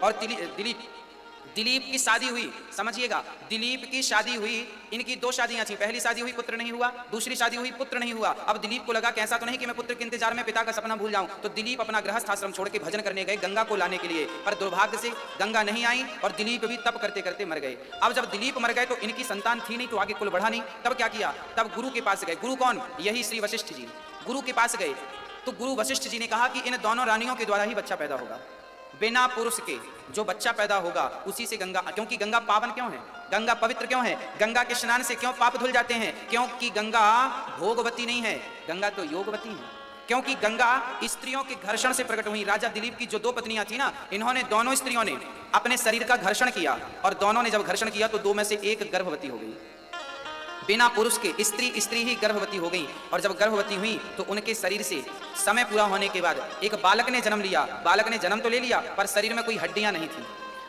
और दिलीप दिलीप की शादी हुई, समझिएगा, दिलीप की शादी हुई, इनकी दो शादियां थी, पहली शादी हुई पुत्र नहीं हुआ, दूसरी शादी हुई पुत्र नहीं हुआ। अब दिलीप को लगा कि ऐसा तो नहीं कि मैं पुत्र के इंतजार में पिता का सपना भूल जाऊं, तो दिलीप अपना गृहस्थ आश्रम छोड़ के भजन करने गए गंगा को लाने के लिए, पर दुर्भाग्य से गंगा नहीं आई और दिलीप भी तप करते करते मर गए। अब जब दिलीप मर गए तो इनकी संतान थी नहीं, तो आगे कुल बढ़ा नहीं। तब क्या किया, तब गुरु के पास गए। गुरु कौन, यही श्री वशिष्ठ जी। गुरु के पास गए तो गुरु वशिष्ठ जी ने कहा कि इन दोनों रानियों के द्वारा ही बच्चा पैदा होगा, बिना पुरुष के जो बच्चा पैदा होगा उसी से गंगा, क्योंकि गंगा पावन क्यों है, गंगा पवित्र क्यों है, गंगा के स्नान से क्यों पाप धुल जाते हैं, क्योंकि गंगा भोगवती नहीं है, गंगा तो योगवती है। क्योंकि गंगा स्त्रियों के घर्षण से प्रकट हुई। राजा दिलीप की जो दो पत्नियां थी ना, इन्होंने दोनों स्त्रियों ने अपने शरीर का घर्षण किया, और दोनों ने जब घर्षण किया तो दो में से एक गर्भवती हो गई, बिना पुरुष के स्त्री ही गर्भवती हो गई। और जब गर्भवती हुई तो उनके शरीर से समय पूरा होने के बाद एक बालक ने जन्म लिया। बालक ने जन्म तो ले लिया पर शरीर में कोई हड्डियां नहीं थी।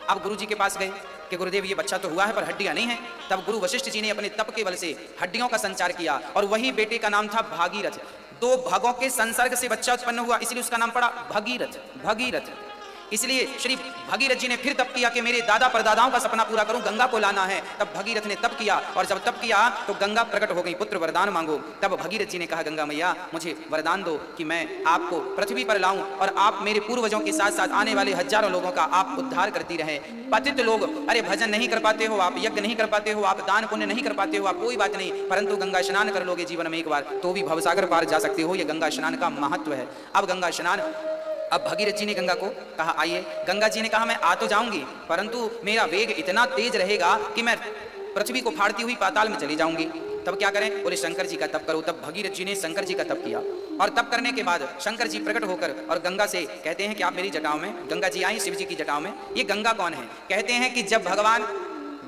अब गुरु जी के पास गए कि गुरुदेव ये बच्चा तो हुआ है पर हड्डियां नहीं है। तब गुरु वशिष्ठ जी ने अपने तप के बल से हड्डियों का संचार किया, और वही बेटे का नाम था भागीरथ। दो भगों के संसर्ग से बच्चा उत्पन्न हुआ, इसलिए उसका नाम पड़ा भगीरथ। भगीरथ इसलिए श्री भगीरथ जी ने फिर तप किया कि मेरे दादा परदादाओं का सपना पूरा करूं, गंगा को लाना है। तब भगीरथ ने तप किया, और जब तप किया तो गंगा प्रकट हो गई, पुत्र वरदान मांगो। तब भगीरथ जी ने कहा, गंगा मैया मुझे वरदान दो कि मैं आपको पृथ्वी पर लाऊं और आप मेरे पूर्वजों के साथ साथ आने वाले हजारों लोगों का आप उद्धार करती रहे। पतित लोग, अरे भजन नहीं कर पाते हो आप, यज्ञ नहीं कर पाते हो आप, दान पुण्य नहीं कर पाते हो आप, कोई बात नहीं, परंतु गंगा स्नान कर लोगे जीवन में एक बार तो भी भवसागर पार जा सकते हो। ये गंगा स्नान का महत्व है। अब गंगा स्नान, अब भगीरथ जी ने गंगा को कहा आइए। गंगा जी ने कहा मैं आ तो जाऊंगी, परंतु मेरा वेग इतना तेज रहेगा कि मैं पृथ्वी को फाड़ती हुई पाताल में चली जाऊंगी। तब क्या करें, बोले शंकर जी का तप करो। तब भगीरथ जी ने शंकर जी का तप किया, और तप करने के बाद शंकर जी प्रकट होकर और गंगा से कहते हैं कि आप मेरी जटाओं में, गंगा जी आई शिव जी की जटाओं में। ये गंगा कौन है, कहते हैं कि जब भगवान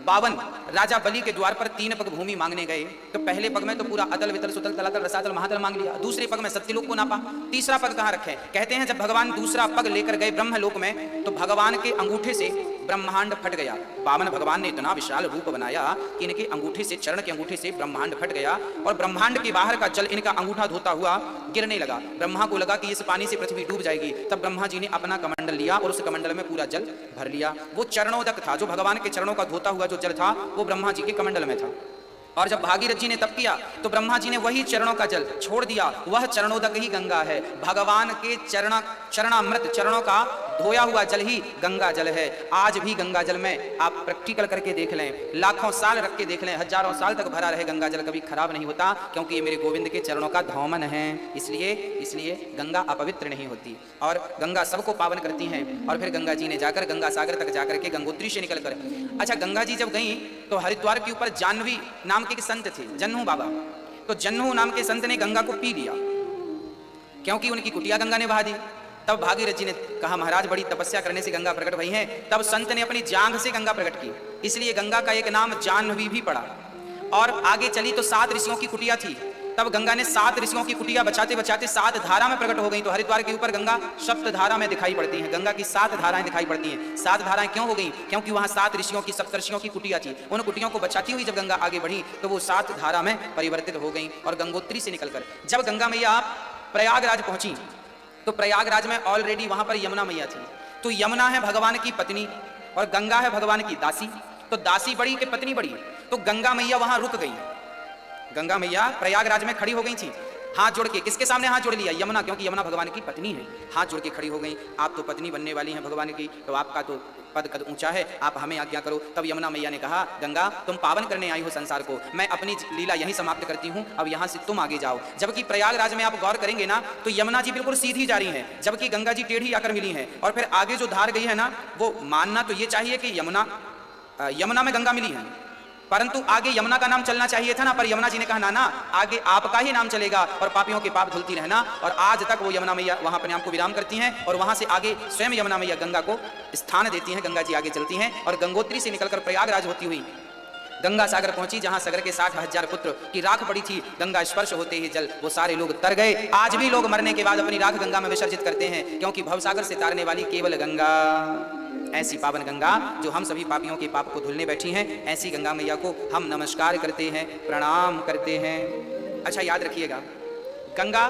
52 राजा बलि के द्वार पर 3 पग भूमि मांगने गए तो पहले पग में तो पूरा अतल वितल सुतल तलातल रसातल महातल मांग लिया, दूसरे पग में सत्यलोक को नापा, तीसरा पग कहाँ रखे, कहते हैं जब भगवान दूसरा पग लेकर गए ब्रह्मलोक में तो भगवान के अंगूठे से ब्रह्मांड फट गया। 52 भगवान ने इतना विशाल रूप बनाया कि इनके अंगूठे से, चरण के अंगूठे से ब्रह्मांड फट गया, और ब्रह्मांड के बाहर का जल इनका अंगूठा धोता हुआ गिरने लगा। ब्रह्मा को लगा कि इस पानी से पृथ्वी डूब जाएगी। तब ब्रह्मा जी ने अपना कमंडल लिया और उस कमंडल में पूरा जल भर लिया। वो चरणोदक था, जो भगवान के चरणों का धोता हुआ जो जल था वो ब्रह्मा जी के कमंडल में था। और जब भागीरथ जी ने तप किया तो ब्रह्मा जी ने वही चरणों का जल छोड़ दिया, वह चरणोदक ही गंगा है। भगवान के चरणामृत, चरणों का धोया हुआ जल ही गंगा जल है। आज भी गंगा जल में आप प्रैक्टिकल करके देख लें, लाखों साल रख के देख लें, हजारों साल तक भरा रहे गंगा जल, कभी खराब नहीं होता, क्योंकि ये मेरे गोविंद के चरणों का धौमन है। इसलिए गंगा अपवित्र नहीं होती, और गंगा सबको पावन करती हैं। और फिर गंगा जी ने जाकर गंगा सागर तक जाकर के गंगोत्री से निकलकर, अच्छा गंगा जी जब गई तो हरिद्वार के ऊपर जानवी नाम के संत थे, जन्नू बाबा। तो जन्नू नाम के संत ने गंगा को पी लिया, क्योंकि उनकी कुटिया गंगा ने बहा दी। तब भागीरथ जी ने कहा महाराज बड़ी तपस्या करने से गंगा प्रकट भई है। तब संत ने अपनी जांघ से गंगा प्रकट की, इसलिए गंगा का एक नाम जाह्नवी भी पड़ा। और आगे चली तो 7 ऋषियों की कुटिया थी। तब गंगा ने 7 ऋषियों की कुटिया बचाते बचाते 7 धारा में प्रकट हो गई। तो हरिद्वार के ऊपर गंगा सप्त धारा में दिखाई पड़ती है, गंगा की 7 धाराएं दिखाई पड़ती हैं। 7 धाराएं क्यों हो गई, क्योंकि वहां 7 ऋषियों की, सप्तर्षियों की कुटिया थी। उन कुटियों को बचाती हुई जब गंगा आगे बढ़ी तो वो 7 धारा में परिवर्तित हो गई। और गंगोत्री से निकलकर जब गंगा मैया प्रयागराज पहुंची तो प्रयागराज में ऑलरेडी वहां पर यमुना मैया थी। तो यमुना है भगवान की पत्नी और गंगा है भगवान की दासी। तो दासी बड़ी कि पत्नी बड़ी, तो गंगा मैया वहां रुक गई। गंगा मैया प्रयागराज में खड़ी हो गई थी, हाथ जोड़ के। किसके सामने हाथ जोड़ लिया, यमुना, क्योंकि यमुना भगवान की पत्नी है। हाथ जोड़ के खड़ी हो गई, आप तो पत्नी बनने वाली हैं भगवान की, तो आपका तो पद कद ऊंचा है, आप हमें आज्ञा करो। तब यमुना मैया ने कहा गंगा तुम पावन करने आई हो संसार को, मैं अपनी लीला यहीं समाप्त करती हूँ, अब यहाँ से तुम आगे जाओ। जबकि प्रयागराज में आप गौर करेंगे ना तो यमुना जी बिल्कुल सीधी जा रही हैं, जबकि गंगा जी टेढ़ी आकर मिली हैं। और फिर आगे जो धार गई है ना, वो मानना तो ये चाहिए कि यमुना में गंगा मिली है, परंतु आगे यमुना का नाम चलना चाहिए था ना। पर यमुना जी ने कहा ना, आगे आपका ही नाम चलेगा और पापियों के पाप धुलती रहना। और आज तक वो यमुना मैया वहां अपने आप को विराम करती हैं और वहां से आगे स्वयं यमुना मैया गंगा को स्थान देती हैं। गंगा जी आगे चलती हैं और गंगोत्री से निकलकर प्रयागराज होती हुई गंगा सागर पहुंची, जहां सागर के 60,000 पुत्र की राख पड़ी थी। गंगा स्पर्श होते ही जल वो सारे लोग तर गए। आज भी लोग मरने के बाद अपनी राख गंगा में विसर्जित करते हैं, क्योंकि भवसागर से तारने वाली केवल गंगा, ऐसी पावन गंगा जो हम सभी पापियों के पाप को धुलने बैठी हैं, ऐसी गंगा मैया को हम नमस्कार करते हैं, प्रणाम करते हैं। अच्छा याद रखिएगा, गंगा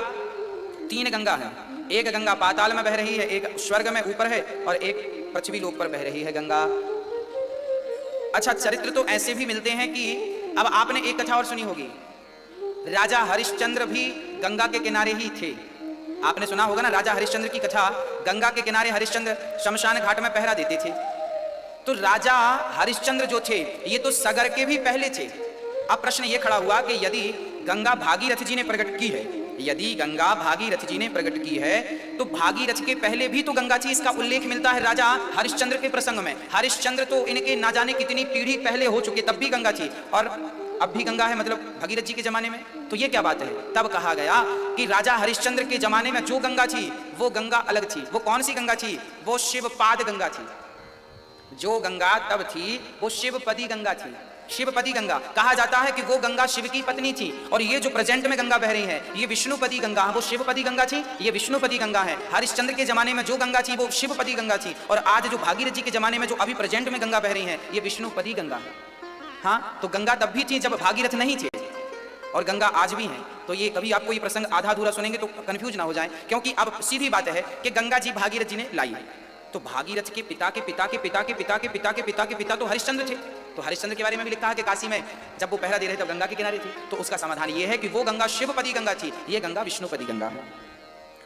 3 गंगा है। एक गंगा पाताल में बह रही है, एक स्वर्ग में ऊपर है और एक पृथ्वी लोक पर बह रही है गंगा। अच्छा, चरित्र तो ऐसे भी मिलते हैं कि अब आपने एक कथा और सुनी होगी, राजा हरिश्चंद्र भी गंगा के किनारे ही थे। आपने सुना होगा ना राजा हरिश्चंद्र की कथा, गंगा के किनारे हरिश्चंद्र शमशान घाट में पहरा देते थे। तो राजा हरिश्चंद्र जो थे ये तो सगर के भी पहले थे। अब प्रश्न ये खड़ा हुआ कि यदि गंगा भागीरथ जी ने प्रकट की है, यदि गंगा भागीरथ जी ने प्रकट की है तो भागीरथ के पहले भी तो गंगा थी। इसका उल्लेख मिलता है राजा हरिश्चंद्र के प्रसंग में। हरिश्चंद्र तो इनके ना जाने कितनी पीढ़ी पहले हो चुके, तब भी गंगा थी और अब भी गंगा है, मतलब भगीरथ जी के जमाने में। तो ये क्या बात है? तब कहा गया कि राजा हरिश्चंद्र के जमाने में जो गंगा थी वो गंगा अलग थी। वो कौन सी गंगा थी? वो शिवपाद गंगा थी। जो गंगा तब थी वो शिवपदी गंगा थी। शिवपदी गंगा कहा जाता है कि वो गंगा शिव की पत्नी थी। और ये जो प्रेजेंट में गंगा बह रही है ये विष्णुपदी गंगा, वो शिवपदी गंगा थी, ये विष्णुपदी गंगा है। हरिश्चंद्र के जमाने में जो गंगा थी वो शिवपदी गंगा थी और आज जो भागीरथ जी के जमाने में जो अभी प्रेजेंट में गंगा बह रही है ये विष्णुपदी गंगा है। हाँ, तो गंगा तब भी थी जब भागीरथ नहीं थे और गंगा आज भी है। तो ये कभी आपको ये प्रसंग आधा अधूरा सुनेंगे तो कंफ्यूज ना हो जाए, क्योंकि अब सीधी बात है कि गंगा जी भागीरथ जी ने लाई है। तो भागीरथ के पिता के पिता के पिता के पिता के पिता के पिता के पिता तो हरिश्चंद्र थे। तो हरिश्चंद्र के बारे में भी लिखा है कि काशी में जब वो पहरा दे रहे थे तब गंगा के किनारे थे। तो उसका समाधान ये है कि वो गंगा शिवपदी गंगा थी, ये गंगा विष्णुपदी गंगा है।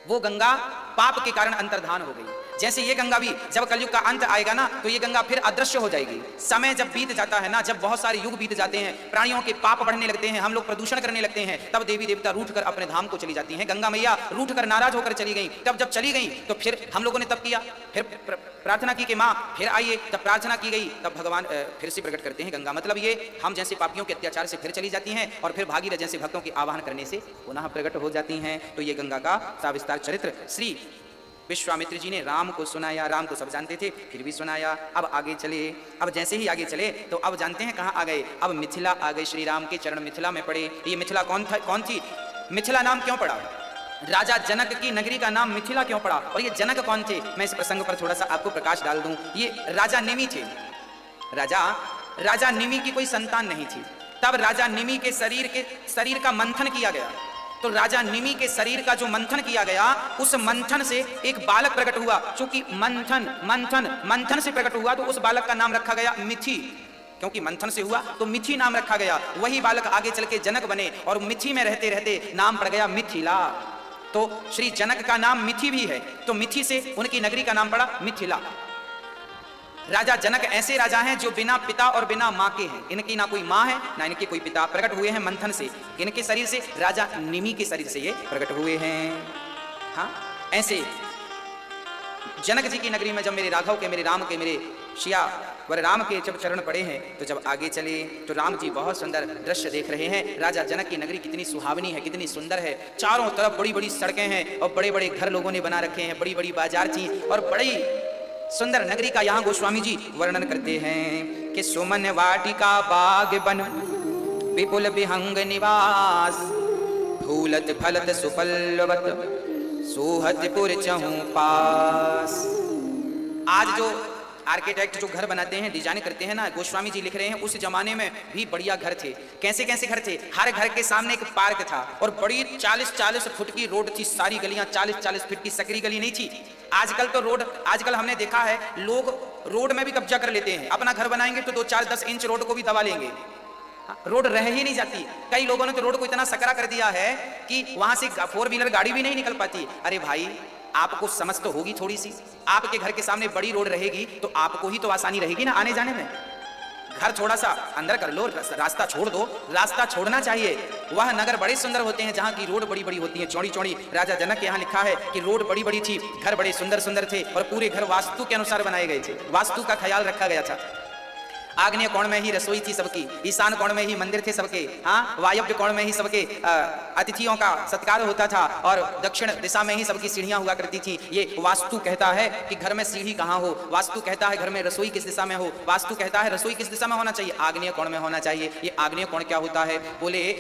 वो गंगा पाप के कारण अंतर्धान हो गई। जैसे ये गंगा भी जब कलयुग का अंत आएगा ना तो ये गंगा फिर अदृश्य हो जाएगी। समय जब बीत जाता है ना, जब बहुत सारे युग बीत जाते हैं, प्राणियों के पाप बढ़ने लगते हैं, हम लोग प्रदूषण करने लगते हैं, तब देवी देवता रूठ कर अपने धाम को चली जाती हैं। गंगा मैया रूठ कर नाराज होकर चली गई। तब जब चली गई तो फिर हम लोगों ने तब किया, फिर प्रार्थना की कि माँ फिर आइए। तब प्रार्थना की गई तब भगवान फिर से प्रकट करते हैं गंगा। मतलब ये हम जैसे पापियों के अत्याचार से फिर चली जाती हैं और फिर भागीरथ जैसे भक्तों के आवाहन करने से पुनः प्रकट हो जाती हैं। तो ये गंगा का सविस्तार चरित्र श्री विश्वामित्र जी ने राम को सुनाया। राम को सब जानते थे फिर भी सुनाया। अब आगे चले, अब जैसे ही आगे चले तो अब जानते हैं कहाँ आ गए? अब मिथिला आ गए। श्री राम के चरण मिथिला में पड़े। ये मिथिला कौन थी? मिथिला नाम क्यों पड़ा? राजा जनक की नगरी का नाम मिथिला क्यों पड़ा? और ये जनक कौन थे? मैं इस प्रसंग पर थोड़ा सा आपको प्रकाश डाल दूं। ये राजा निमि थे। राजा निमि की कोई संतान नहीं थी। तब राजा निमि के शरीर का मंथन किया गया। तो राजा निमि के शरीर का जो मंथन किया गया उस मंथन से एक बालक प्रकट हुआ। चूंकि मंथन से प्रकट हुआ तो उस बालक का नाम रखा गया मिथि। क्योंकि मंथन से हुआ तो मिथि नाम रखा गया। वही बालक आगे चल के जनक बने और मिथि में रहते रहते नाम पड़ गया मिथिला। तो श्री जनक का नाम मिथि भी है, तो मिथि से उनकी नगरी का नाम पड़ा मिथिला। राजा जनक ऐसे राजा हैं जो बिना पिता और बिना माँ के हैं। इनकी ना कोई माँ है ना इनके कोई पिता। प्रकट हुए हैं मंथन से। इनके शरीर से, राजा निमि के शरीर से ये प्रकट हुए हैं। हाँ, ऐसे जनक जी की नगरी में जब मेरे राघव के, मेरे राम के, मेरे शिया वर राम के जब चरण पड़े हैं तो जब आगे चले तो राम जी बहुत सुंदर दृश्य देख रहे हैं। राजा जनक की नगरी कितनी सुहावनी है, कितनी सुंदर है। चारों तरफ बड़ी बड़ी सड़कें हैं और बड़े बड़े घर लोगों ने बना रखे हैं, बड़ी बड़ी बाजार थी और बड़ी सुंदर नगरी का यहाँ गोस्वामी जी वर्णन करते हैं कि सुमन वाटिका बाग बन विपुल विहंग निवास फूलत फलत सुपल्लवत सोहतपुर चहु पास। आज जो आर्किटेक्ट जो घर बनाते हैं, डिजाइन करते हैं ना, गोस्वामी जी लिख रहे हैं उस जमाने में भी बढ़िया घर थे। कैसे कैसे घर थे? हर घर के सामने एक पार्क था और बड़ी 40-40 फुट की रोड थी। सारी गलियां 40-40 फुट की, सकरी गली नहीं थी। आजकल तो रोड, आजकल हमने देखा है लोग रोड में भी कब्जा कर लेते हैं। अपना घर बनाएंगे तो 2-4-10 इंच रोड को भी दबा लेंगे। रोड रह ही नहीं जाती। कई लोगों ने तो रोड को इतना सकरा कर दिया है कि वहां से 4 व्हीलर गाड़ी भी नहीं निकल पाती। अरे भाई, आपको समझ तो होगी थोड़ी सी। आपके घर के सामने बड़ी रोड रहेगी तो आपको ही तो आसानी रहेगी ना आने जाने में। घर थोड़ा सा अंदर कर लो, रास्ता छोड़ दो। रास्ता छोड़ना चाहिए। वह नगर बड़े सुंदर होते हैं जहाँ की रोड बड़ी बड़ी होती है, चौड़ी चौड़ी। राजा जनक के यहाँ लिखा है कि रोड बड़ी बड़ी थी, घर बड़े सुंदर सुंदर थे और पूरे घर वास्तु के अनुसार बनाए गए थे। वास्तु का ख्याल रखा गया था। आग्नेय कोण में ही रसोई थी सबकी, ईशान कोण में ही मंदिर थे सबके, हाँ, वायव्य कोण में ही सबके अतिथियों का सत्कार होता था और दक्षिण दिशा में ही सबकी सीढ़ियां हुआ करती थी। ये वास्तु कहता है कि घर में सीढ़ी कहाँ हो। वास्तु कहता है घर में रसोई किस दिशा में हो। वास्तु कहता है रसोई किस दिशा में होना चाहिए, आग्नेय कोण में होना चाहिए। ये आग्नेय कोण क्या होता है? बोले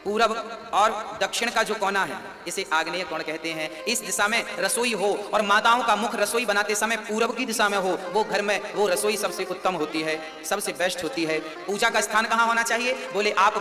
पूरब और दक्षिण का जो कोना है इसे आग्नेय कोण कहते हैं। इस दिशा में रसोई हो और माताओं का मुख रसोई बनाते समय पूरब की दिशा में हो, वो घर में वो रसोई सबसे उत्तम होती है, सबसे बेस्ट होती है। पूजा का स्थान कहाँ होना चाहिए? बोले आप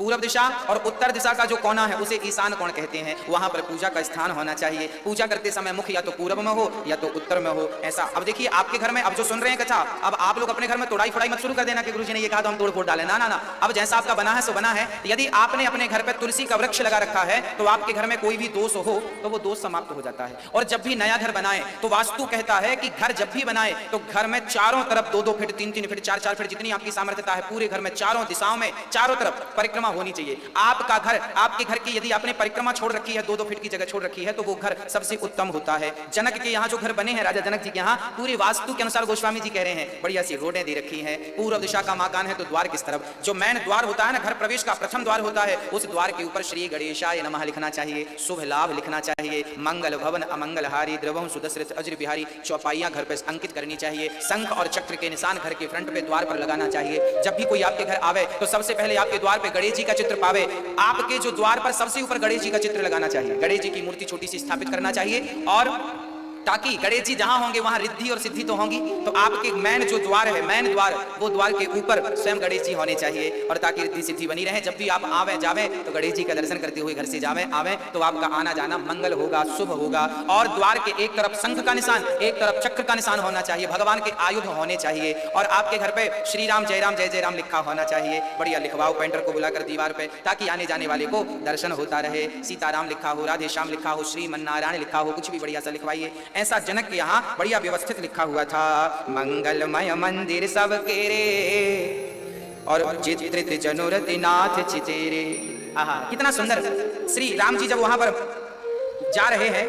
पूर्व दिशा और उत्तर दिशा का जो कोना है उसे ईशान कोण कहते हैं। वहां पर पूजा का स्थान होना चाहिए। पूजा करते समय मुख या तो पूर्व में हो या तो उत्तर में हो, ऐसा। अब देखिए आपके घर में, अब जो सुन रहे हैं कथा, अब आप लोग अपने घर में तोड़ाई फोड़ाई मत शुरू कर देना कि गुरुजी ने ये कहा तो हम तोड़ फोड़ डालें। ना ना ना, अब जैसा आपका बना है सो बना है। यदि आपने अपने घर पर तुलसी का वृक्ष लगा रखा है तो आपके घर में कोई भी दोष हो तो वो दोष समाप्त हो जाता है। और जब भी नया घर बनाए तो वास्तु कहता है कि घर जब भी बनाए तो घर में चारों तरफ 2-2 फीट, 3-3 फीट, 4-4 फीट, जितनी आपकी सामर्थ्यता है, पूरे घर में चारों दिशाओं में चारों तरफ परिक्रमा होनी चाहिए। आपका घर, आपके घर की यदि आपने परिक्रमा छोड़ रखी है, 2-2 फीट की जगह छोड़ रखी है, तो वो घर सबसे उत्तम होता है। जनक के यहाँ जो घर बने हैं, राजा जनक जी के यहाँ, पूरी वास्तु के अनुसार गोस्वामी जी कह रहे हैं बढ़िया सी रोडें दे रखी हैं। पूर्व दिशा का मकान है तो द्वार किस तरफ, जो मेन द्वार होता है ना, घर प्रवेश का प्रथम द्वार होता है, उस द्वार के ऊपर श्री गणेशाय नमः लिखना चाहिए, शुभ लाभ लिखना चाहिए, मंगल भवन अमंगलहारी द्रवहु सुदश्रित अज्र बिहारी, चौपाइयां घर पर अंकित करनी चाहिए, शंख और चक्र के निशान घर के फ्रंट पे द्वार पर लगाना चाहिए। जब भी कोई आपके घर आवे तो सबसे पहले आपके द्वार पे गणेश जी का चित्र पावे, आपके जो द्वार पर सबसे ऊपर गणेश जी का चित्र लगाना चाहिए। गणेश जी की मूर्ति छोटी सी स्थापित करना चाहिए, और ताकि गणेश जी जहां होंगे वहां रिद्धि और सिद्धि तो होंगी। तो आपके मेन जो द्वार है, मेन द्वार, वो द्वार के ऊपर स्वयं गणेश जी होने चाहिए, और ताकि रिद्धि सिद्धि बनी रहे। जब भी आप आवे जावे तो गणेश जी का दर्शन करते हुए घर से जावे आवे तो आपका आना जाना मंगल होगा, शुभ होगा। और द्वार के एक तरफ शंख का निशान, एक तरफ चक्र का निशान होना चाहिए, भगवान के आयुध होने चाहिए, और आपके घर पे श्री राम जय राम लिखा होना चाहिए। बढ़िया लिखवाओ पेंटर को बुलाकर दीवार पे, ताकि आने जाने वाले को दर्शन होता रहे। सीताराम लिखा हो, राधे श्याम लिखा हो, श्रीमन्नारायण लिखा हो, कुछ भी बढ़िया सा लिखवाइए। ऐसा जनक के यहाँ बढ़िया व्यवस्थित लिखा हुआ था। मंगलमय मंदिर सबके रे और चित्रित जनुरति नाथ चितेरे। आहा, कितना सुंदर। श्री राम जी जब वहां पर जा रहे हैं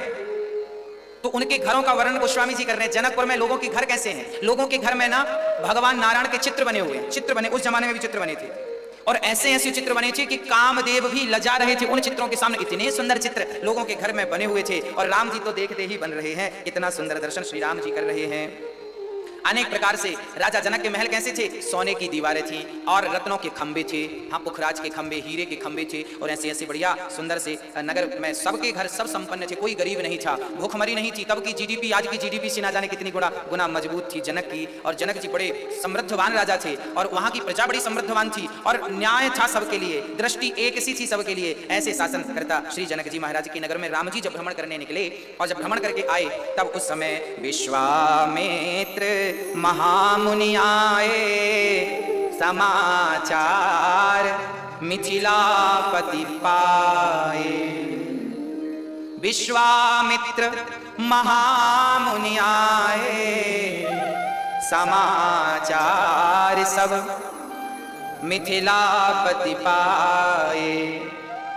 तो उनके घरों का वर्णन गोस्वामी जी कर रहे हैं। जनकपुर में लोगों के घर कैसे हैं? लोगों के घर में ना भगवान नारायण के चित्र बने हुए हैं, चित्र बने, उस जमाने में भी चित्र बने थे, और ऐसे ऐसे चित्र बने थे कि कामदेव भी लजा रहे थे उन चित्रों के सामने। इतने सुंदर चित्र लोगों के घर में बने हुए थे, और राम जी तो देखते ही बन रहे हैं। इतना सुंदर दर्शन श्री राम जी कर रहे हैं। अनेक प्रकार से राजा जनक के महल कैसे थे? सोने की दीवारें थी और रत्नों के खंबे थे, हाँ, पुखराज के खंबे, हीरे के खंबे थे, और ऐसे ऐसे बढ़िया सुंदर से नगर में सबके घर सब संपन्न थे, कोई गरीब नहीं था, भूखमरी नहीं थी। तब की जीडीपी आज की जीडीपी से ना जाने कितनी गुना मजबूत थी जनक की। और जनक जी बड़े समृद्धवान राजा थे, और वहां की प्रजा बड़ी समृद्धवान थी, और न्याय था सबके लिए, दृष्टि एक सी थी सबके लिए। ऐसे शासन करता श्री जनक जी महाराज के नगर में राम जी जब भ्रमण करने निकले, और जब भ्रमण करके आए तब उस समय विश्वामित्र महामुनि आए, समाचार मिथिलापति पाए। विश्वामित्र महामुनि आए, समाचार सब मिथिलापति पाए।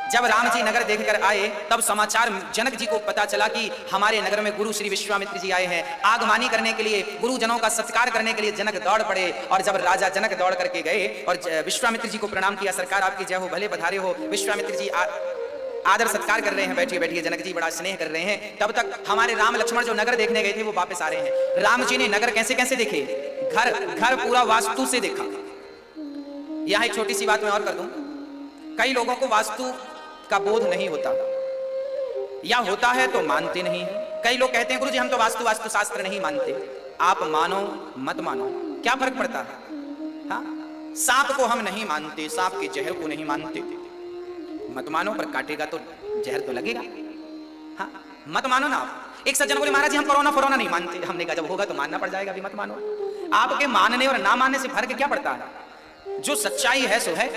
जब राम जी नगर देखकर आए तब समाचार जनक जी को पता चला कि हमारे नगर में गुरु श्री विश्वामित्र जी आए हैं। आगमनी करने के लिए, गुरुजनों का सत्कार करने के लिए जनक दौड़ पड़े। और जब राजा जनक दौड़ करके गए और विश्वामित्र जी को प्रणाम किया, सरकार आपकी जय हो, भले पधारे हो। विश्वामित्र जी आदर सत्कार कर रहे हैं, बैठिए बैठिए, जनक जी बड़ा स्नेह कर रहे हैं। तब तक हमारे राम लक्ष्मण जो नगर देखने गए थे वो वापस आ रहे हैं। राम जी ने नगर कैसे कैसे देखे? घर पूरा वास्तु से देखा। यहाँ एक छोटी सी बात मैं और कर दूं, कई लोगों को वास्तु का बोध नहीं होता, या होता है तो मानते नहीं है। कई लोग कहते हैं गुरुजी हम तो वास्तु शास्त्र नहीं मानते। आप मानो मत मानो, क्या फर्क पड़ता है? हाँ, सांप को हम नहीं मानते, सांप के जहर को नहीं मानते, मत मानो, पर काटेगा तो जहर तो लगेगा। हाँ, मत मानो ना आप। एक सज्जन बोले महाराज जी हम कोरोना नहीं मानते। हमने कहा जब होगा तो मानना पड़ जाएगा, अभी मत मानो। आपके मानने और ना मानने से फर्क क्या पड़ता है? जो सच्चाई है सो है।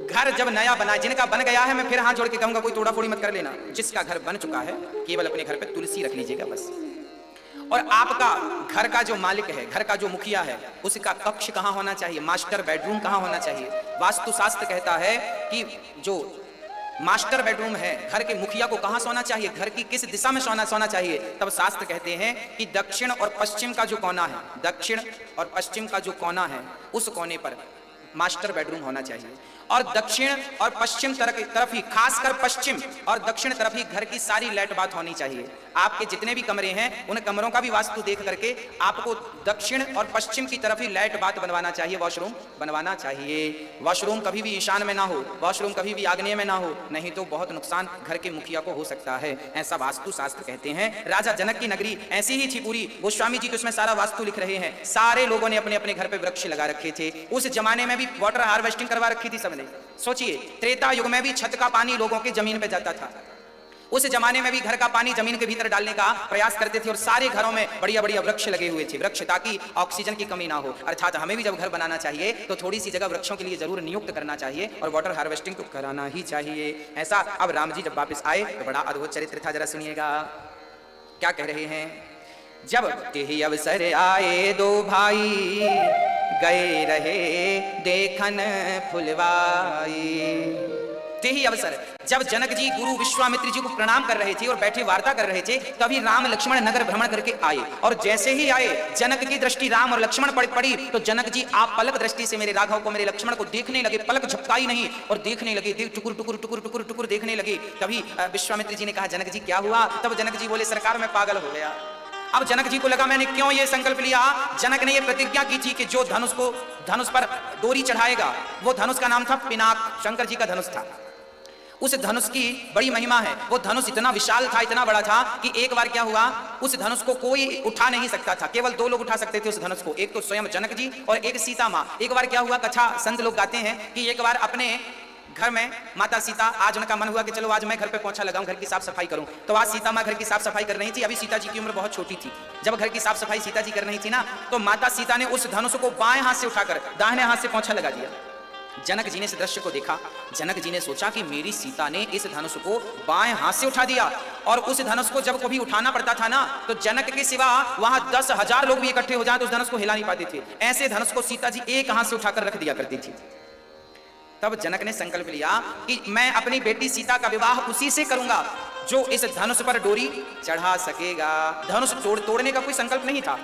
घर जब नया बना, जिनका बन गया है, मैं फिर हाथ जोड़ के कहूंगा कोई तोड़ा फोड़ी मत कर लेना। जिसका घर बन चुका है केवल अपने घर पे तुलसी रख लीजिएगा बस। और आपका घर का जो मालिक है, घर का जो मुखिया है, उसका कक्ष कहाँ होना चाहिए, मास्टर बेडरूम कहाँ होना चाहिए? वास्तुशास्त्र कहता है कि जो मास्टर बेडरूम है, घर के मुखिया को कहाँ सोना चाहिए, घर की किस दिशा में सोना चाहिए? तब शास्त्र कहते हैं कि दक्षिण और पश्चिम का जो कोना है, दक्षिण और पश्चिम का जो कोना है, उस कोने पर मास्टर बेडरूम होना चाहिए। और दक्षिण और पश्चिम तरफ ही, खासकर पश्चिम और दक्षिण तरफ ही घर की सारी लाइट बात होनी चाहिए। आपके जितने भी कमरे हैं उन कमरों का भी वास्तु देख करके आपको दक्षिण और पश्चिम की तरफ ही लाइट बात बनवाना चाहिए, वॉशरूम बनवाना चाहिए। वॉशरूम कभी भी ईशान में ना हो, वॉशरूम कभी भी आग्नेय में ना हो, नहीं तो बहुत नुकसान घर के मुखिया को हो सकता है। ऐसा वास्तु शास्त्र कहते हैं। राजा जनक की नगरी ऐसी ही थी पूरी। गोस्वामी जी तो उसमें सारा वास्तु लिख रहे हैं। सारे लोगों ने अपने अपने घर पे वृक्ष लगा रखे थे। उस जमाने में भी वाटर हार्वेस्टिंग करवा रखी थी सबने। सबने। सोचिए, त्रेता युग में भी छत का पानी लोगों के जमीन पे जाता था। उस जमाने में भी घर का पानी जमीन के भीतर डालने का प्रयास करते थे और सारे घरों में बढ़िया बढ़िया वृक्ष लगे हुए थे, वृक्ष ताकि ऑक्सीजन की कमी ना हो। अर्थात हमें भी जब घर बनाना चाहिए तो थोड़ी सी जगह वृक्षों के लिए जरूर नियुक्त करना चाहिए और वाटर हार्वेस्टिंग तो कराना ही चाहिए। ऐसा अब राम जी जब वापस आए तो बड़ा अद्भुत चरित्र था, जरा सुनिएगा क्या कह रहे हैं। जब तेहि अवसर आए दो भाई, गए रहे देखन फुलवाई। तेहि अवसर, जब जनक जी गुरु विश्वामित्र जी को प्रणाम कर रहे थे और बैठे वार्ता कर रहे थे, तभी राम लक्ष्मण नगर भ्रमण करके आए। और जैसे ही आए, जनक की दृष्टि राम और लक्ष्मण पर पड़ी तो जनक जी आप पलक दृष्टि से मेरे राघव को, मेरे लक्ष्मण को देखने लगे, पलक झपकाई नहीं और देखने लगे, टुकुर टुकुर टुकुर टुकुर टुकुर देखने लगे। तभी विश्वामित्र जी ने कहा, जनक जी क्या हुआ? तब जनक जी बोले, सरकार मैं पागल हो गया। अब जनक जी को लगा मैंने क्यों ये संकल्प लिया। जनक ने ये प्रतिज्ञा की थी कि जो धनुष पर डोरी चढ़ाएगा, वो धनुष का नाम था पिनाक, शंकर जी का धनुष था। उस धनुष की बड़ी महिमा है। वो धनुष इतना विशाल था, इतना बड़ा था कि एक बार क्या हुआ, उस धनुष को कोई उठा नहीं सकता था, केवल 2 लोग उठा सकते थे उस धनुष को, एक तो स्वयं जनक जी और एक सीता माँ। एक बार क्या हुआ, कथा संत लोग गाते हैं कि एक बार अपने घर में माता सीता, आज उनका मन हुआ कि चलो आज मैं घर पे पोंछा लगाऊं, घर की साफ सफाई करूं। तो आज सीता माँ घर की साफ सफाई कर रही थी। अभी सीता जी की उम्र बहुत छोटी थी। जब घर की साफ सफाई सीता जी कर रही थी ना, तो माता सीता ने उस धनुष को बाएं हाथ से उठाकर दाहिने हाथ से पोंछा लगा दिया। जनक जी ने इस दृश्य को देखा। जनक जी ने सोचा कि मेरी सीता ने इस धनुष को बाएं हाथ से उठा दिया। और उस धनुष को जब कभी उठाना पड़ता था ना, तो जनक के सिवा वहां 10,000 लोग भी इकट्ठे हो जाए तो उस धनुष को हिला नहीं पाते थे। ऐसे धनुष को सीता जी एक हाथ से उठाकर रख दिया करती थी। तब जनक ने संकल्प लिया कि मैं अपनी बेटी सीता का विवाह उसी से करूंगा जो इस धनुष पर डोरी चढ़ा सकेगा। धनुष तोड़ने का कोई संकल्प नहीं था,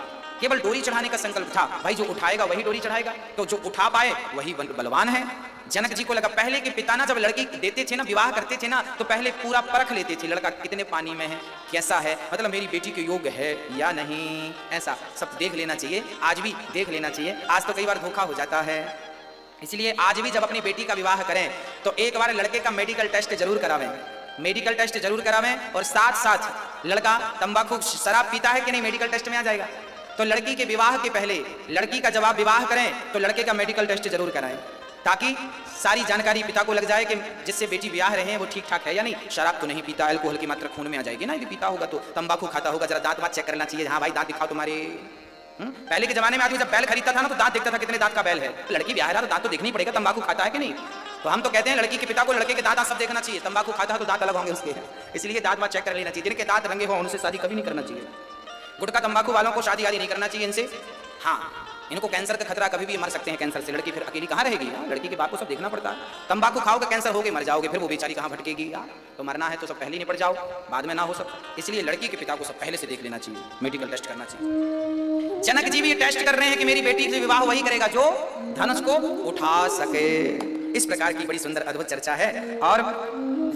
केवल डोरी चढ़ाने का संकल्प था। भाई जो उठाएगा वही डोरी चढ़ाएगा, तो जो उठा पाए वही बलवान है। जनक जी को लगा, पहले के पिता ना जब लड़की देते थे ना, विवाह करते थे ना, तो पहले पूरा परख लेते थे लड़का कितने पानी में है, कैसा है, मतलब मेरी बेटी के योग्य है या नहीं, ऐसा सब देख लेना चाहिए। आज भी देख लेना चाहिए, आज तो कई बार धोखा हो जाता है। इसलिए आज भी जब अपनी बेटी का विवाह करें तो एक बार लड़के का मेडिकल टेस्ट जरूर करावें, मेडिकल टेस्ट जरूर करावें। और साथ साथ लड़का तंबाकू शराब पीता है कि नहीं, मेडिकल टेस्ट में आ जाएगा। तो लड़की के विवाह के पहले, लड़की का जब आप विवाह करें तो लड़के का मेडिकल टेस्ट जरूर कराएं, ताकि सारी जानकारी पिता को लग जाए कि जिससे बेटी ब्याह रहे हैं वो ठीक ठाक है या नहीं। शराब तो नहीं पीता, अल्कोहल की मात्रा खून में आ जाएगी ना, यदि पीता होगा तो। तंबाकू खाता होगा, जरा दांत चेक करना चाहिए, हाँ भाई दांत दिखाओ तुम्हारे। पहले के जमाने में आदमी जब बैल खरीदता था ना तो दांत देखता था कितने दांत का बैल है। लड़की ब्याह रहा तो दांत तो देखना ही पड़ेगा, तंबाकू खाता है कि नहीं। तो हम तो कहते हैं लड़की के पिता को लड़के के दांत सब देखना चाहिए। तंबाकू खाता है तो दांत अलग होंगे उसके, इसलिए दांत चेक कर लेना चाहिए। जिनके दांत रंगे हो उनसे शादी कभी नहीं करना चाहिए। गुटखा तंबाकू वालों को शादी आदि नहीं करना चाहिए इनसे। हाँ, इनको कैंसर का खतरा, कभी भी मर सकते हैं कैंसर से। लड़की फिर अकेली कहाँ रहेगी यार, लड़की के बाप को सब देखना पड़ता है। तंबाकू खाओगे कैंसर होगे, मर जाओगे, फिर वो बेचारी कहाँ भटकेगी यार। तो मरना है तो सब पहले ही निपट जाओ, बाद में ना हो सब। इसलिए लड़की के पिता को सब पहले से देख लेना चाहिए, मेडिकल टेस्ट करना चाहिए। जनक जी भी ये टेस्ट कर रहे हैं कि मेरी बेटी से विवाह वही करेगा जो धनुष को उठा सके। इस प्रकार की बड़ी सुंदर अद्भुत चर्चा है। और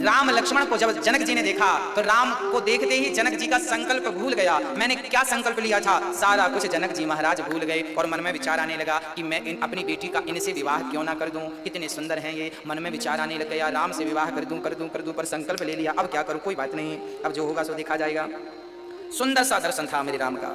राम लक्ष्मण को जब जनक जी ने देखा तो राम को देखते ही जनक जी का संकल्प भूल गया। मैंने क्या संकल्प लिया था, सारा कुछ जनक जी महाराज भूल गए। और मन में विचार आने लगा कि मैं अपनी बेटी का इनसे विवाह क्यों ना कर दूं, कितने सुंदर हैं ये। मन में विचार आने लग गया, राम से विवाह कर दूं पर संकल्प ले लिया। अब क्या करूं, कोई बात नहीं, अब जो होगा सो देखा जाएगा। सुंदर सा दर्शन था मेरे राम का।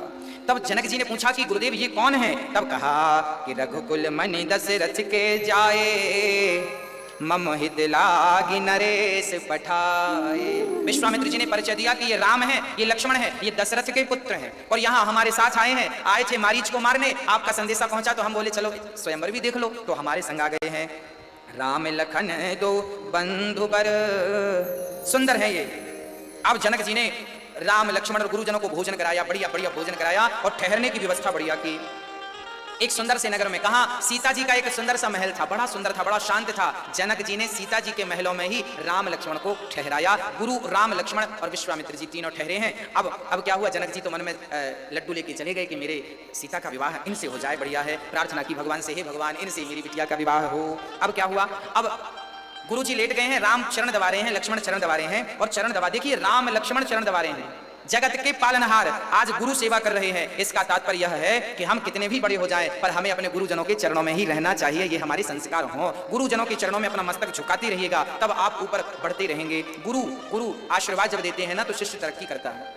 तब जनक जी ने पूछा कि गुरुदेव ये कौन है। तब कहा कि रघुकुल मणि दशरथ के जाए, मम हित लागी नरेश पठाए। विश्वामित्र जी ने परिचय दिया कि ये राम है, ये लक्ष्मण है, ये दशरथ के पुत्र हैं और यहाँ हमारे साथ आए हैं। आए थे मारीच को मारने, आपका संदेशा पहुंचा तो हम बोले चलो स्वयंवर भी देख लो, तो हमारे संग आ गए हैं। राम लखन दो बंधु बर, सुंदर है ये। अब जनक जी ने राम लक्ष्मण और गुरुजनों को भोजन कराया, बढ़िया बढ़िया भोजन कराया और ठहरने की व्यवस्था बढ़िया की। एक सुंदर से नगर में, कहा सीता जी का एक सुंदर सा महल था, बड़ा सुंदर था, बड़ा शांत था। जनक जी ने सीता जी के महलों में ही राम लक्ष्मण को ठहराया। गुरु राम लक्ष्मण और विश्वामित्र जी तीनों ठहरे हैं। अब क्या हुआ, जनक जी तो मन में लड्डू लेके चले गए कि मेरे सीता का विवाह इनसे हो जाए, बढ़िया है। प्रार्थना की भगवान से, हे भगवान इनसे मेरी बिटिया का विवाह हो। अब क्या हुआ, अब गुरु जी लेट गए हैं, राम चरण दबा रहे हैं, लक्ष्मण चरण दबा रहे हैं। और चरण दबा, देखिए राम लक्ष्मण चरण दबा रहे हैं, जगत के पालनहार आज गुरु सेवा कर रहे हैं। इसका तात्पर्य यह है कि हम कितने भी बड़े हो जाएं पर हमें अपने गुरुजनों के चरणों में ही रहना चाहिए, ये हमारे संस्कार हों। गुरुजनों के चरणों में अपना मस्तक झुकाते रहिएगा, तब आप ऊपर बढ़ते रहेंगे। गुरु आशीर्वाद जब देते हैं ना तो शिष्य तरक्की करता है।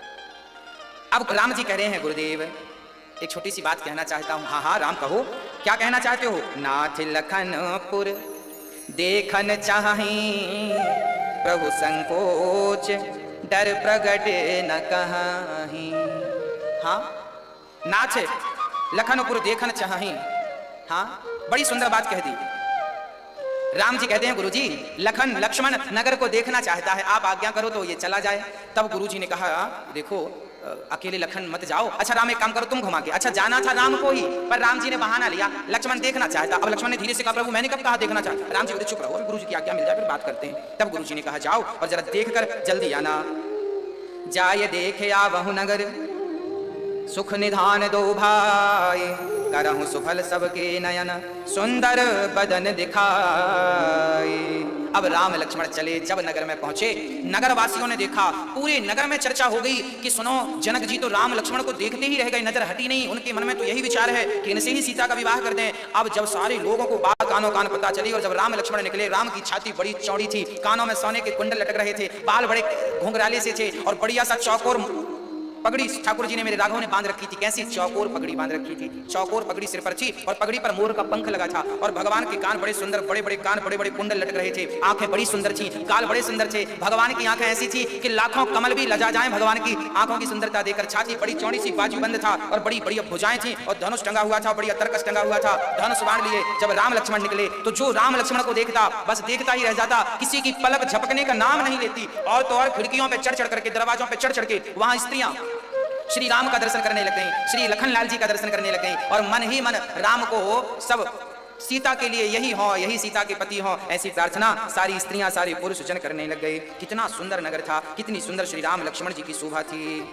अब राम जी कह रहे हैं, गुरुदेव एक छोटी सी बात कहना चाहता हूं। हाँ हाँ राम कहो, क्या कहना चाहते हो। नाथ लखनपुर देखन चाहीं प्रभु संकोच, डर प्रगट न कहीं। हाँ, नाच लखनपुर देखन चाहीं। हाँ, बड़ी सुंदर बात कह दी। राम जी कहते हैं गुरुजी लखन लक्ष्मण नगर को देखना चाहता है, आप आज्ञा करो तो ये चला जाए। तब गुरुजी ने कहा देखो अकेले लखन मत जाओ। अच्छा राम एक काम करो तुम घुमा के। अच्छा जाना था राम को ही, पर राम जी ने बहाना लिया, लक्ष्मण देखना चाहता। अब लक्ष्मण ने धीरे से कहा प्रभु मैंने कब कहा देखना चाहता। राम जी बोले चुप रहो, गुरुजी की आज्ञा मिल जाए फिर बात करते हैं। तब गुरुजी ने कहा जाओ और जरा देख कर जल्दी आना। जाय देखे आवहु नगर, सुख निधान दो भाई, करहु सुफल सबके नयन, सुंदर बदन दिखाई। अब राम लक्ष्मण चले, जब नगर में पहुंचे, नगर वासियों ने देखा, पूरे नगर में चर्चा हो गई कि सुनो जनक जी तो राम लक्ष्मण को देखते ही रह गए, नजर हटी नहीं। उनके मन में तो यही विचार है कि इनसे ही सीता का विवाह कर दें। अब जब सारे लोगों को बात कानों कान पता चली और जब राम लक्ष्मण निकले, राम की छाती बड़ी चौड़ी थी, कानों में सोने के कुंडल लटक रहे थे, बाल बड़े घुंघराले से थे और बढ़िया सा चौकोर पगड़ी ठाकुर जी ने मेरे राघव ने बांध रखी थी। कैसी चौकोर पगड़ी बांध रखी थी, चौकोर पगड़ी सिर पर थी और पगड़ी पर मोर का पंख लगा था। और भगवान के कान बड़े सुंदर, बड़े बड़े कान, बड़े बड़े कुंडल लटक रहे थे, आंखें बड़ी सुंदर थी, गाल बड़े सुंदर थे। भगवान की आंखें ऐसी थी कि लाखों कमल भी लजा जाएं भगवान की आंखों की सुंदरता देखकर। छाती बड़ी चौड़ी सी, बाजूबंद था और बड़ी बड़ी भुजाएं थी और धनुष टंगा हुआ था, बढ़िया तरकस टंगा हुआ था। धनुष बाण लिए जब राम लक्ष्मण निकले तो जो राम लक्ष्मण को देखता बस देखता ही रह जाता, किसी की पलक झपकने का नाम नहीं लेती। और तो और खिड़कियों पे चढ़ चढ़ करके, दरवाजों पे चढ़ चढ़ के वहां स्त्रियां श्री राम का दर्शन करने लग गई, श्री लखनलाल जी का दर्शन करने लग गई और मन ही मन राम को सब सीता के लिए यही हो, यही सीता के पति हो, ऐसी प्रार्थना सारी स्त्रियां सारे पुरुष जन करने लग गए। कितना सुंदर नगर था, कितनी सुंदर श्री राम लक्ष्मण जी की शोभा थी।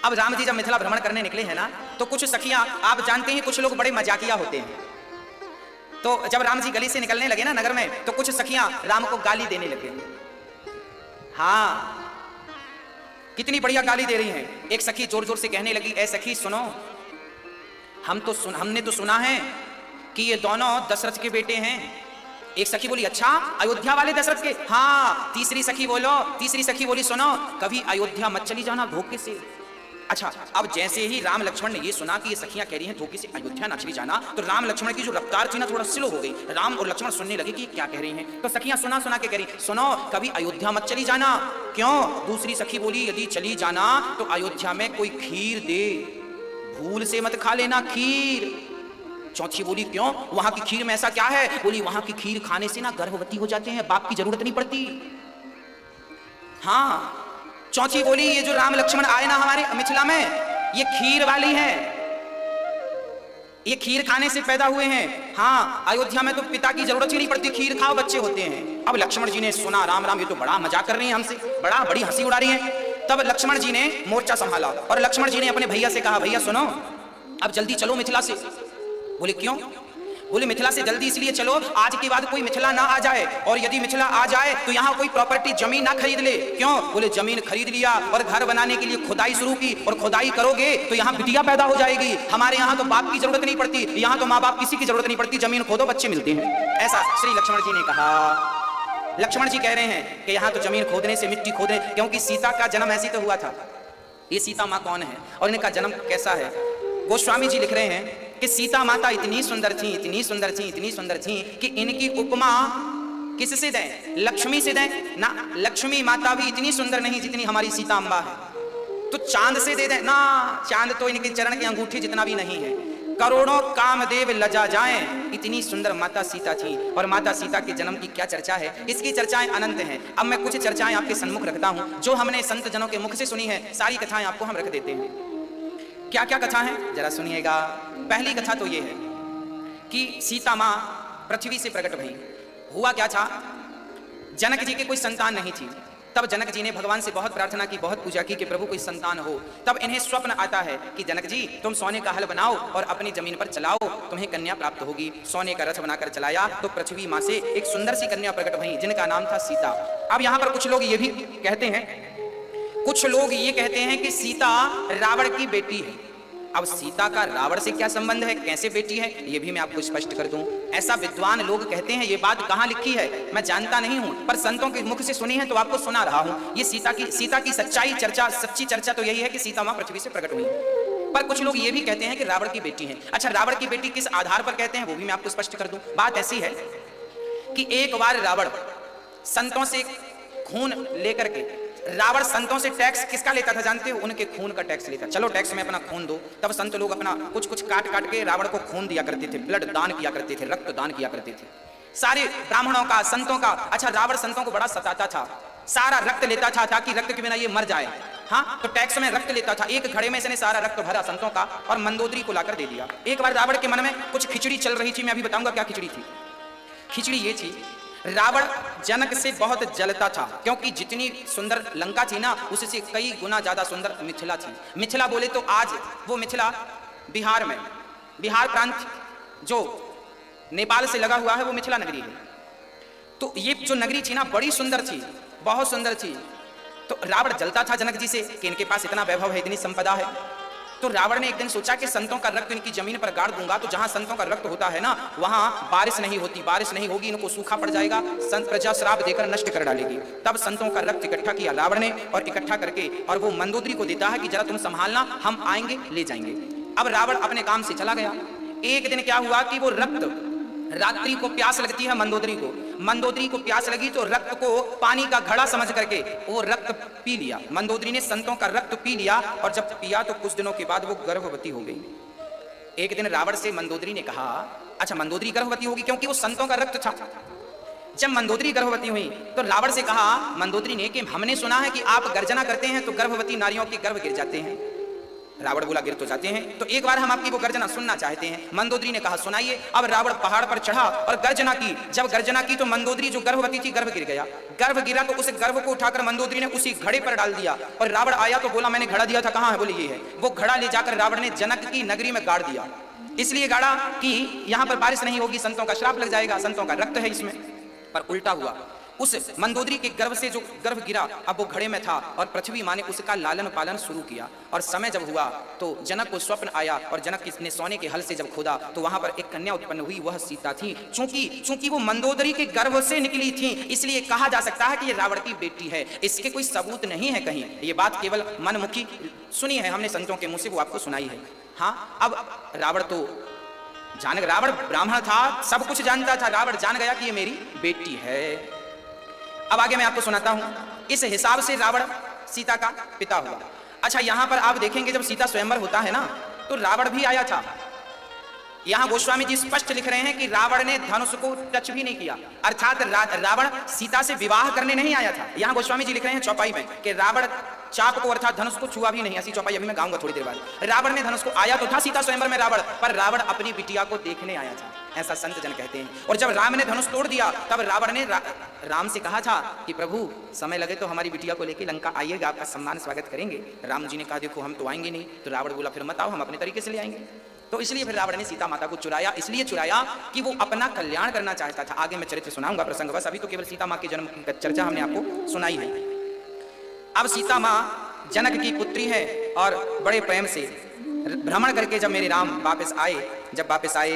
अब राम जी जब मिथिला भ्रमण करने निकले हैं ना, तो कुछ सखियां, आप जानते हैं कुछ लोग बड़े मजाकिया होते हैं, तो जब राम जी गली से निकलने लगे ना नगर में, तो कुछ सखियां राम को गाली देने लगे। हाँ, कितनी बढ़िया गाली दे रही हैं। एक सखी जोर जोर से कहने लगी, ए सखी सुनो, हमने तो सुना है कि ये दोनों दशरथ के बेटे हैं। एक सखी बोली अच्छा अयोध्या वाले दशरथ के? हाँ। तीसरी सखी बोली सुनो, कभी अयोध्या मत चली जाना धोखे से। अच्छा, अब जैसे ही राम लक्ष्मण ने ये सुना कि ये सखियां कह रही हैं धोखे से अयोध्या ना चली जाना, तो राम लक्ष्मण की जो रफ्तार थी ना थोड़ा स्लो हो गई। राम और लक्ष्मण सुनने लगे कि क्या कह रही हैं। तो सखियां सुना सुना के कह रही सुनो कभी अयोध्या मत चली जाना। क्यों? दूसरी सखी बोली यदि चली जाना तो अयोध्या में कोई खीर दे, भूल से मत खा लेना खीर। चौथी बोली क्यों? वहां की खीर में ऐसा क्या है? बोली वहां की खीर खाने से ना गर्भवती हो जाते हैं, बाप की जरूरत नहीं पड़ती। हाँ। चौथी बोली ये जो राम लक्ष्मण आए ना हमारे मिथिला में, ये खीर वाली है, ये खीर खाने से पैदा हुए हैं। हाँ, अयोध्या में तो पिता की जरूरत ही नहीं पड़ती, खीर खाओ बच्चे होते हैं। अब लक्ष्मण जी ने सुना राम राम ये तो बड़ा मजाक कर रही हैं हमसे, बड़ी हंसी उड़ा रही हैं। तब लक्ष्मण जी ने मोर्चा संभाला और लक्ष्मण जी ने अपने भैया से कहा भैया सुनो अब जल्दी चलो मिथिला से। बोले क्यों? बोले मिथिला से जल्दी इसलिए चलो आज के बाद कोई मिथिला ना आ जाए, और यदि मिथिला आ जाए तो यहाँ कोई प्रॉपर्टी जमीन ना खरीद ले। क्यों? बोले जमीन खरीद लिया और घर बनाने के लिए खुदाई शुरू की, और खुदाई करोगे तो यहाँ बिटिया पैदा हो जाएगी। हमारे यहाँ तो बाप की जरूरत नहीं पड़ती, यहाँ तो माँ बाप किसी की जरूरत नहीं पड़ती, जमीन खोदो बच्चे मिलते हैं। ऐसा श्री लक्ष्मण जी ने कहा। लक्ष्मण जी कह रहे हैं कि यहाँ तो जमीन खोदने से मिट्टी खोदने, क्योंकि सीता का जन्म ऐसी तो हुआ था। ये सीता माँ कौन है और इनका जन्म कैसा है? गोस्वामी जी लिख रहे हैं कि सीता माता इतनी सुंदर थी, इतनी सुंदर थी, इतनी सुंदर थी कि इनकी उपमा किससे दें? लक्ष्मी से दें ना। लक्ष्मी माता भी इतनी सुंदर नहीं जितनी हमारी सीता अम्बा है, तो चांद से दे दें ना। चांद तो इनके चरण की अंगूठी जितना भी नहीं है। करोड़ों कामदेव लजा जाएं, इतनी सुंदर माता सीता थी। और माता सीता के जन्म की क्या चर्चा है, इसकी चर्चाएं अनंत हैं। अब मैं कुछ चर्चाएं आपके सम्मुख रखता हूं जो हमने संत जनों के मुख से सुनी है। सारी कथाएं आपको हम रख देते हैं। क्या क्या कथा है जरा सुनिएगा। पहली कथा तो ये है कि सीता माँ पृथ्वी से प्रकट भई। हुआ क्या था, जनक जी के कोई संतान नहीं थी। तब जनक जी ने भगवान से बहुत प्रार्थना की, बहुत पूजा की कि प्रभु कोई संतान हो। तब इन्हें स्वप्न आता है कि जनक जी तुम सोने का हल बनाओ और अपनी जमीन पर चलाओ, तुम्हें कन्या प्राप्त होगी। सोने का रथ बनाकर चलाया तो पृथ्वी माँ से एक सुंदर सी कन्या प्रकट भई जिनका नाम था सीता। अब यहाँ पर कुछ लोग ये भी कहते हैं कि सीता रावण की बेटी है। अब सीता का रावण से क्या संबंध है, कैसे बेटी है, ये भी मैं आपको स्पष्ट कर दूं। ऐसा विद्वान लोग कहते हैं। ये बात कहाँ लिखी है मैं जानता नहीं हूं, पर संतों के मुख से सुनी है तो आपको सुना रहा हूं। ये सीता की सच्ची चर्चा तो यही है कि सीता मां पृथ्वी से प्रकट हुई। पर कुछ लोग ये भी कहते हैं कि रावण की बेटी है। अच्छा, रावण की बेटी किस आधार पर कहते हैं वो भी मैं आपको स्पष्ट कर दूं। बात ऐसी है कि एक बार रावण संतों से खून लेकर के, रावण संतों से टैक्स किसका लेता था जानते हो? उनके खून का टैक्स लेता। चलो टैक्स में अपना खून दो। तब संत लोग अपना कुछ कुछ काट काट के रावण को खून दिया करते थे, ब्लड दान किया करते थे, रक्त दान किया करते थे, सारे ब्राह्मणों का, संतों का। अच्छा, रावण संतों को बड़ा सताता था, सारा रक्त लेता था ताकि रक्त के बिना ये मर जाए। हाँ, तो टैक्स में रक्त लेता था। एक घड़े में इसने सारा रक्त भरा संतों का और मंदोदरी को लाकर दे दिया। एक बार रावण के मन में कुछ खिचड़ी चल रही थी, मैं अभी बताऊंगा क्या खिचड़ी थी। खिचड़ी ये थी, रावण जनक से बहुत जलता था, क्योंकि जितनी सुंदर लंका थी ना, उससे कई गुना ज्यादा सुंदर मिथिला थी। मिथिला बोले तो आज वो मिथिला बिहार में, बिहार प्रांत जो नेपाल से लगा हुआ है, वो मिथिला नगरी है। तो ये जो नगरी थी ना, बड़ी सुंदर थी, बहुत सुंदर थी। तो रावण जलता था जनक जी से कि इनके पास इतना वैभव है, इतनी संपदा है। तो रावण ने एक दिन सोचा कि संतों का रक्त इनकी जमीन पर गाड़ दूंगा, तो जहां संतों का रक्त होता है ना, वहां बारिश नहीं होती, बारिश नहीं होगी, इनको सूखा पड़ जाएगा, संत प्रजा श्राप देकर नष्ट कर डालेगी। तब संतों का रक्त इकट्ठा किया रावण ने, और इकट्ठा करके और वो मंदोदरी को देता है कि जरा तुम संभालना, हम आएंगे ले जाएंगे। अब रावण अपने काम से चला गया। एक दिन क्या हुआ कि वो रक्त, रात्रि को प्यास लगती है मंदोदरी को, मंदोदरी को प्यास लगी तो रक्त को पानी का घड़ा समझ करके वो रक्त पी लिया। मंदोदरी ने संतों का रक्त पी लिया, और जब पिया तो कुछ दिनों के बाद वो गर्भवती हो गई। एक दिन रावण से मंदोदरी ने कहा, अच्छा मंदोदरी गर्भवती होगी क्योंकि वो संतों का रक्त था। जब मंदोदरी गर्भवती हुई तो रावण से कहा मंदोदरी ने कि हमने सुना है कि आप गर्जना करते हैं तो गर्भवती नारियों के गर्भ गिर जाते हैं। रावण बोला गिर तो जाते हैं, तो एक बार हम आपकी वो गर्जना सुनना चाहते हैं। मंदोदरी ने कहा सुनाइए। अब रावण पहाड़ पर चढ़ा और गर्जना की। जब गर्जना की तो मंदोदरी जो गर्भवती थी, गर्भ गिर गया। गर्भ गिरा तो उस गर्भ को उठाकर मंदोदरी ने उसी घड़े पर डाल दिया, और रावण आया तो बोला मैंने घड़ा दिया था, कहाँ है? बोले ये है। वो घड़ा ले जाकर रावण ने जनक की नगरी में गाड़ दिया। इसलिए गाड़ा कि यहां पर बारिश नहीं होगी, संतों का श्राप लग जाएगा, संतों का रक्त है इसमें। पर उल्टा हुआ, उस मंदोदरी के गर्भ से जो गर्भ गिरा, अब वो घड़े में था, और पृथ्वी माँ ने उसका लालन पालन शुरू किया। और समय जब हुआ तो जनक को स्वप्न आया, और जनक ने सोने के हल से जब खोदा तो वहां पर एक कन्या उत्पन्न हुई, वह सीता थी। चूंकि वो मंदोदरी के गर्भ से निकली थी, इसलिए कहा जा सकता है कि ये रावण की बेटी है। इसके कोई सबूत नहीं है कहीं, ये बात केवल मनमुखी सुनी है हमने संतों के मुंह से, वो आपको सुनाई है। हाँ, अब रावण तो रावण ब्राह्मण था, सब कुछ जानता था। रावण जान गया कि ये मेरी बेटी है। अब आगे मैं आपको सुनाता हूं। इस हिसाब से रावण सीता का पिता हुआ। अच्छा, यहां पर आप देखेंगे जब सीता स्वयंवर होता है ना, तो रावण भी आया था। यहां गोस्वामी जी स्पष्ट लिख रहे हैं कि रावण ने धनुष को टच भी नहीं किया, अर्थात रावण सीता से विवाह करने नहीं आया था। यहां गोस्वामी जी लिख रहे हैं चौपाई में कि रावण चाप को अर्थात धनुष को छुआ भी नहीं। ऐसी चौपाई अभी मैं गाऊंगा थोड़ी देर बाद। रावण ने धनुष को, आया तो था सीता स्वयंवर में रावण, पर रावण अपनी बिटिया को देखने आया था, ऐसा संत जन कहते हैं। और जब राम ने धनुष तोड़ दिया, तब रावण ने राम से कहा था कि प्रभु समय लगे तो हमारी बिटिया को लेकर लंका आइएगा, आपका सम्मान स्वागत करेंगे। राम जी ने कहा देखो हम तो आएंगे नहीं। तो रावण बोला फिर मत आओ, हम अपने तरीके से ले आएंगे। तो इसलिए फिर रावण ने सीता माता को चुराया। इसलिए चुराया कि वो अपना कल्याण करना चाहता था। आगे मैं चरित्र सुनाऊंगा प्रसंग, बस अभी तो केवल सीता माँ के जन्म की चर्चा हमने आपको सुनाई है। अब सीता माँ जनक की पुत्री है, और बड़े प्रेम से भ्रमण करके जब मेरे राम वापस आए, जब वापस आए,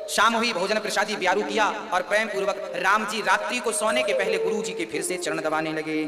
शाम हुई, भोजन प्रसादी ब्यारू किया, और प्रेम पूर्वक राम जी रात्रि को सोने के पहले गुरु जी के फिर से चरण दबाने लगे।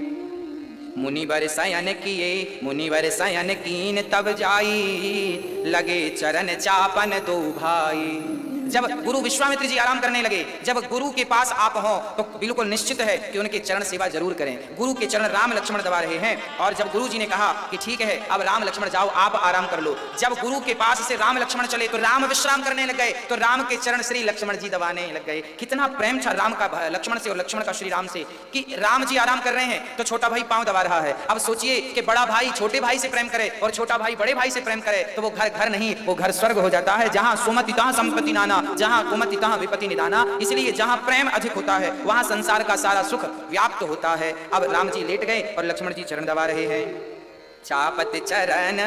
मुनिवर शयन किए, मुनिवर शयन कीन, तब जाई लगे चरण चापन दो भाई। जब गुरु विश्वामित्र जी आराम करने लगे, जब गुरु के पास आप हो तो बिल्कुल निश्चित है कि उनके चरण सेवा जरूर करें। गुरु के चरण राम लक्ष्मण दबा रहे हैं, और जब गुरु जी ने कहा कि ठीक है अब राम लक्ष्मण जाओ, आप आराम कर लो। जब गुरु के पास से राम लक्ष्मण चले तो राम विश्राम करने लग गए, तो राम के चरण श्री लक्ष्मण जी दबाने लग गए। कितना प्रेम था राम का लक्ष्मण से और लक्ष्मण का श्री राम से, कि राम जी आराम कर रहे हैं तो छोटा भाई पांव दबा रहा है। अब सोचिए कि बड़ा भाई छोटे भाई से प्रेम करे और छोटा भाई बड़े भाई से प्रेम करे, तो वो घर घर नहीं, वो घर स्वर्ग हो जाता है। जहां सुमति तहां संपत्ति नाना, जहां कुमति तहां विपत्ति निदाना। इसलिए जहां प्रेम अधिक होता है वहां संसार का सारा सुख व्याप्त होता है। अब राम जी लेट गए और लक्ष्मण जी चरण दबा रहे हैं। चापत चरण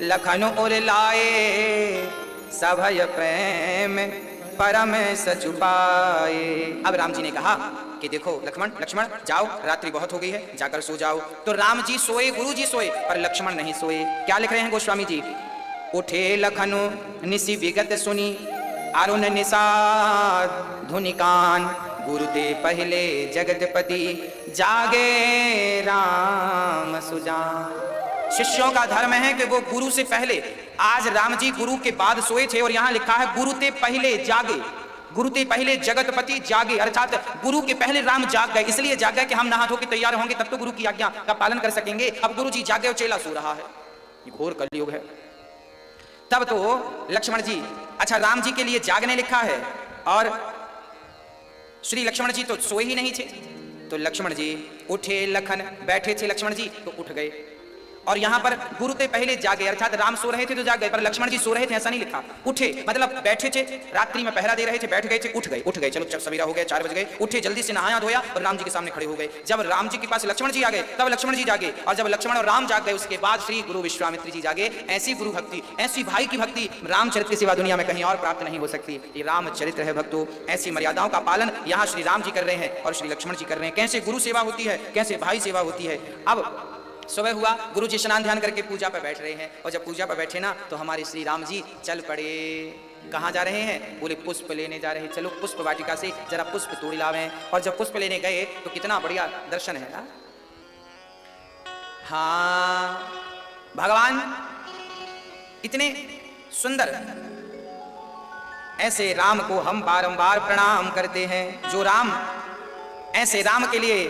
लखन और लाए, सभय प्रेम परम सचुपाए। अब राम जी ने कहा कि देखो लक्ष्मण जाओ, रात्रि बहुत हो गई है, जाकर सो जाओ। तो राम जी सोए, गुरु जी सोए, पर लक्ष्मण नहीं सोए। क्या लिख रहे हैं गोस्वामी जी? उठे लखनु निसी विगत सुनी, अरुण निषाद धुनिकान, गुरुदेव पहले जगतपति, जागे राम सुजान। शिष्यों का धर्म है कि वो गुरु से पहले, आज राम जी गुरु के बाद सोए थे, और यहां लिखा है गुरु ते पहले जागे। गुरु के पहले जगतपति जागे, अर्थात गुरु के पहले राम जाग गए। इसलिए जाग गए कि हम नहा धो के तैयार होंगे तब तो गुरु की आज्ञा का पालन कर सकेंगे। अब गुरु जी जागे और चेला सो रहा है, ये घोर कलयुग है। तब तो लक्ष्मण जी, अच्छा राम जी के लिए जागने लिखा है और श्री लक्ष्मण जी तो सोए ही नहीं थे, तो लक्ष्मण जी उठे, लखन बैठे थे लक्ष्मण जी तो उठ गए। और यहां पर गुरु ते पहले जागे, अर्थात राम सो रहे थे तो जाग गए, पर लक्ष्मण जी सो रहे थे ऐसा नहीं लिखा। उठे मतलब बैठे थे, रात्रि में पहरा दे रहे थे, बैठ गए थे, उठ गए। चलो सवेरा हो गया, 4 बज गए, उठे, जल्दी से नहाया धोया और राम जी के सामने खड़े हो गए। जब राम जी के पास लक्ष्मण जी आ गए तब लक्ष्मण जी जागे, और जब लक्ष्मण और राम जाग गए उसके बाद श्री गुरु विश्वामित्र जी जागे। ऐसी गुरु भक्ति, ऐसी भाई की भक्ति रामचरित्र के सिवा दुनिया में कहीं और प्राप्त नहीं हो सकती। ये रामचरित्र है भक्तों। ऐसी मर्यादाओं का पालन यहाँ श्री राम जी कर रहे हैं और श्री लक्ष्मण जी कर रहे हैं। कैसे गुरु सेवा होती है, कैसे भाई सेवा होती है। अब सुबह हुआ, गुरु जी स्नान ध्यान करके पूजा पर बैठ रहे हैं, और जब पूजा पर बैठे ना तो हमारे श्री राम जी चल पड़े। कहाँ जा रहे हैं? बोले पुष्प लेने जा रहे हैं, चलो पुष्प वाटिका से जरा पुष्प तोड़ लावें। और जब पुष्प लेने गए तो कितना बढ़िया दर्शन है ना। हाँ, भगवान इतने सुंदर, ऐसे राम को हम बारंबार प्रणाम करते हैं। जो राम, ऐसे राम के लिए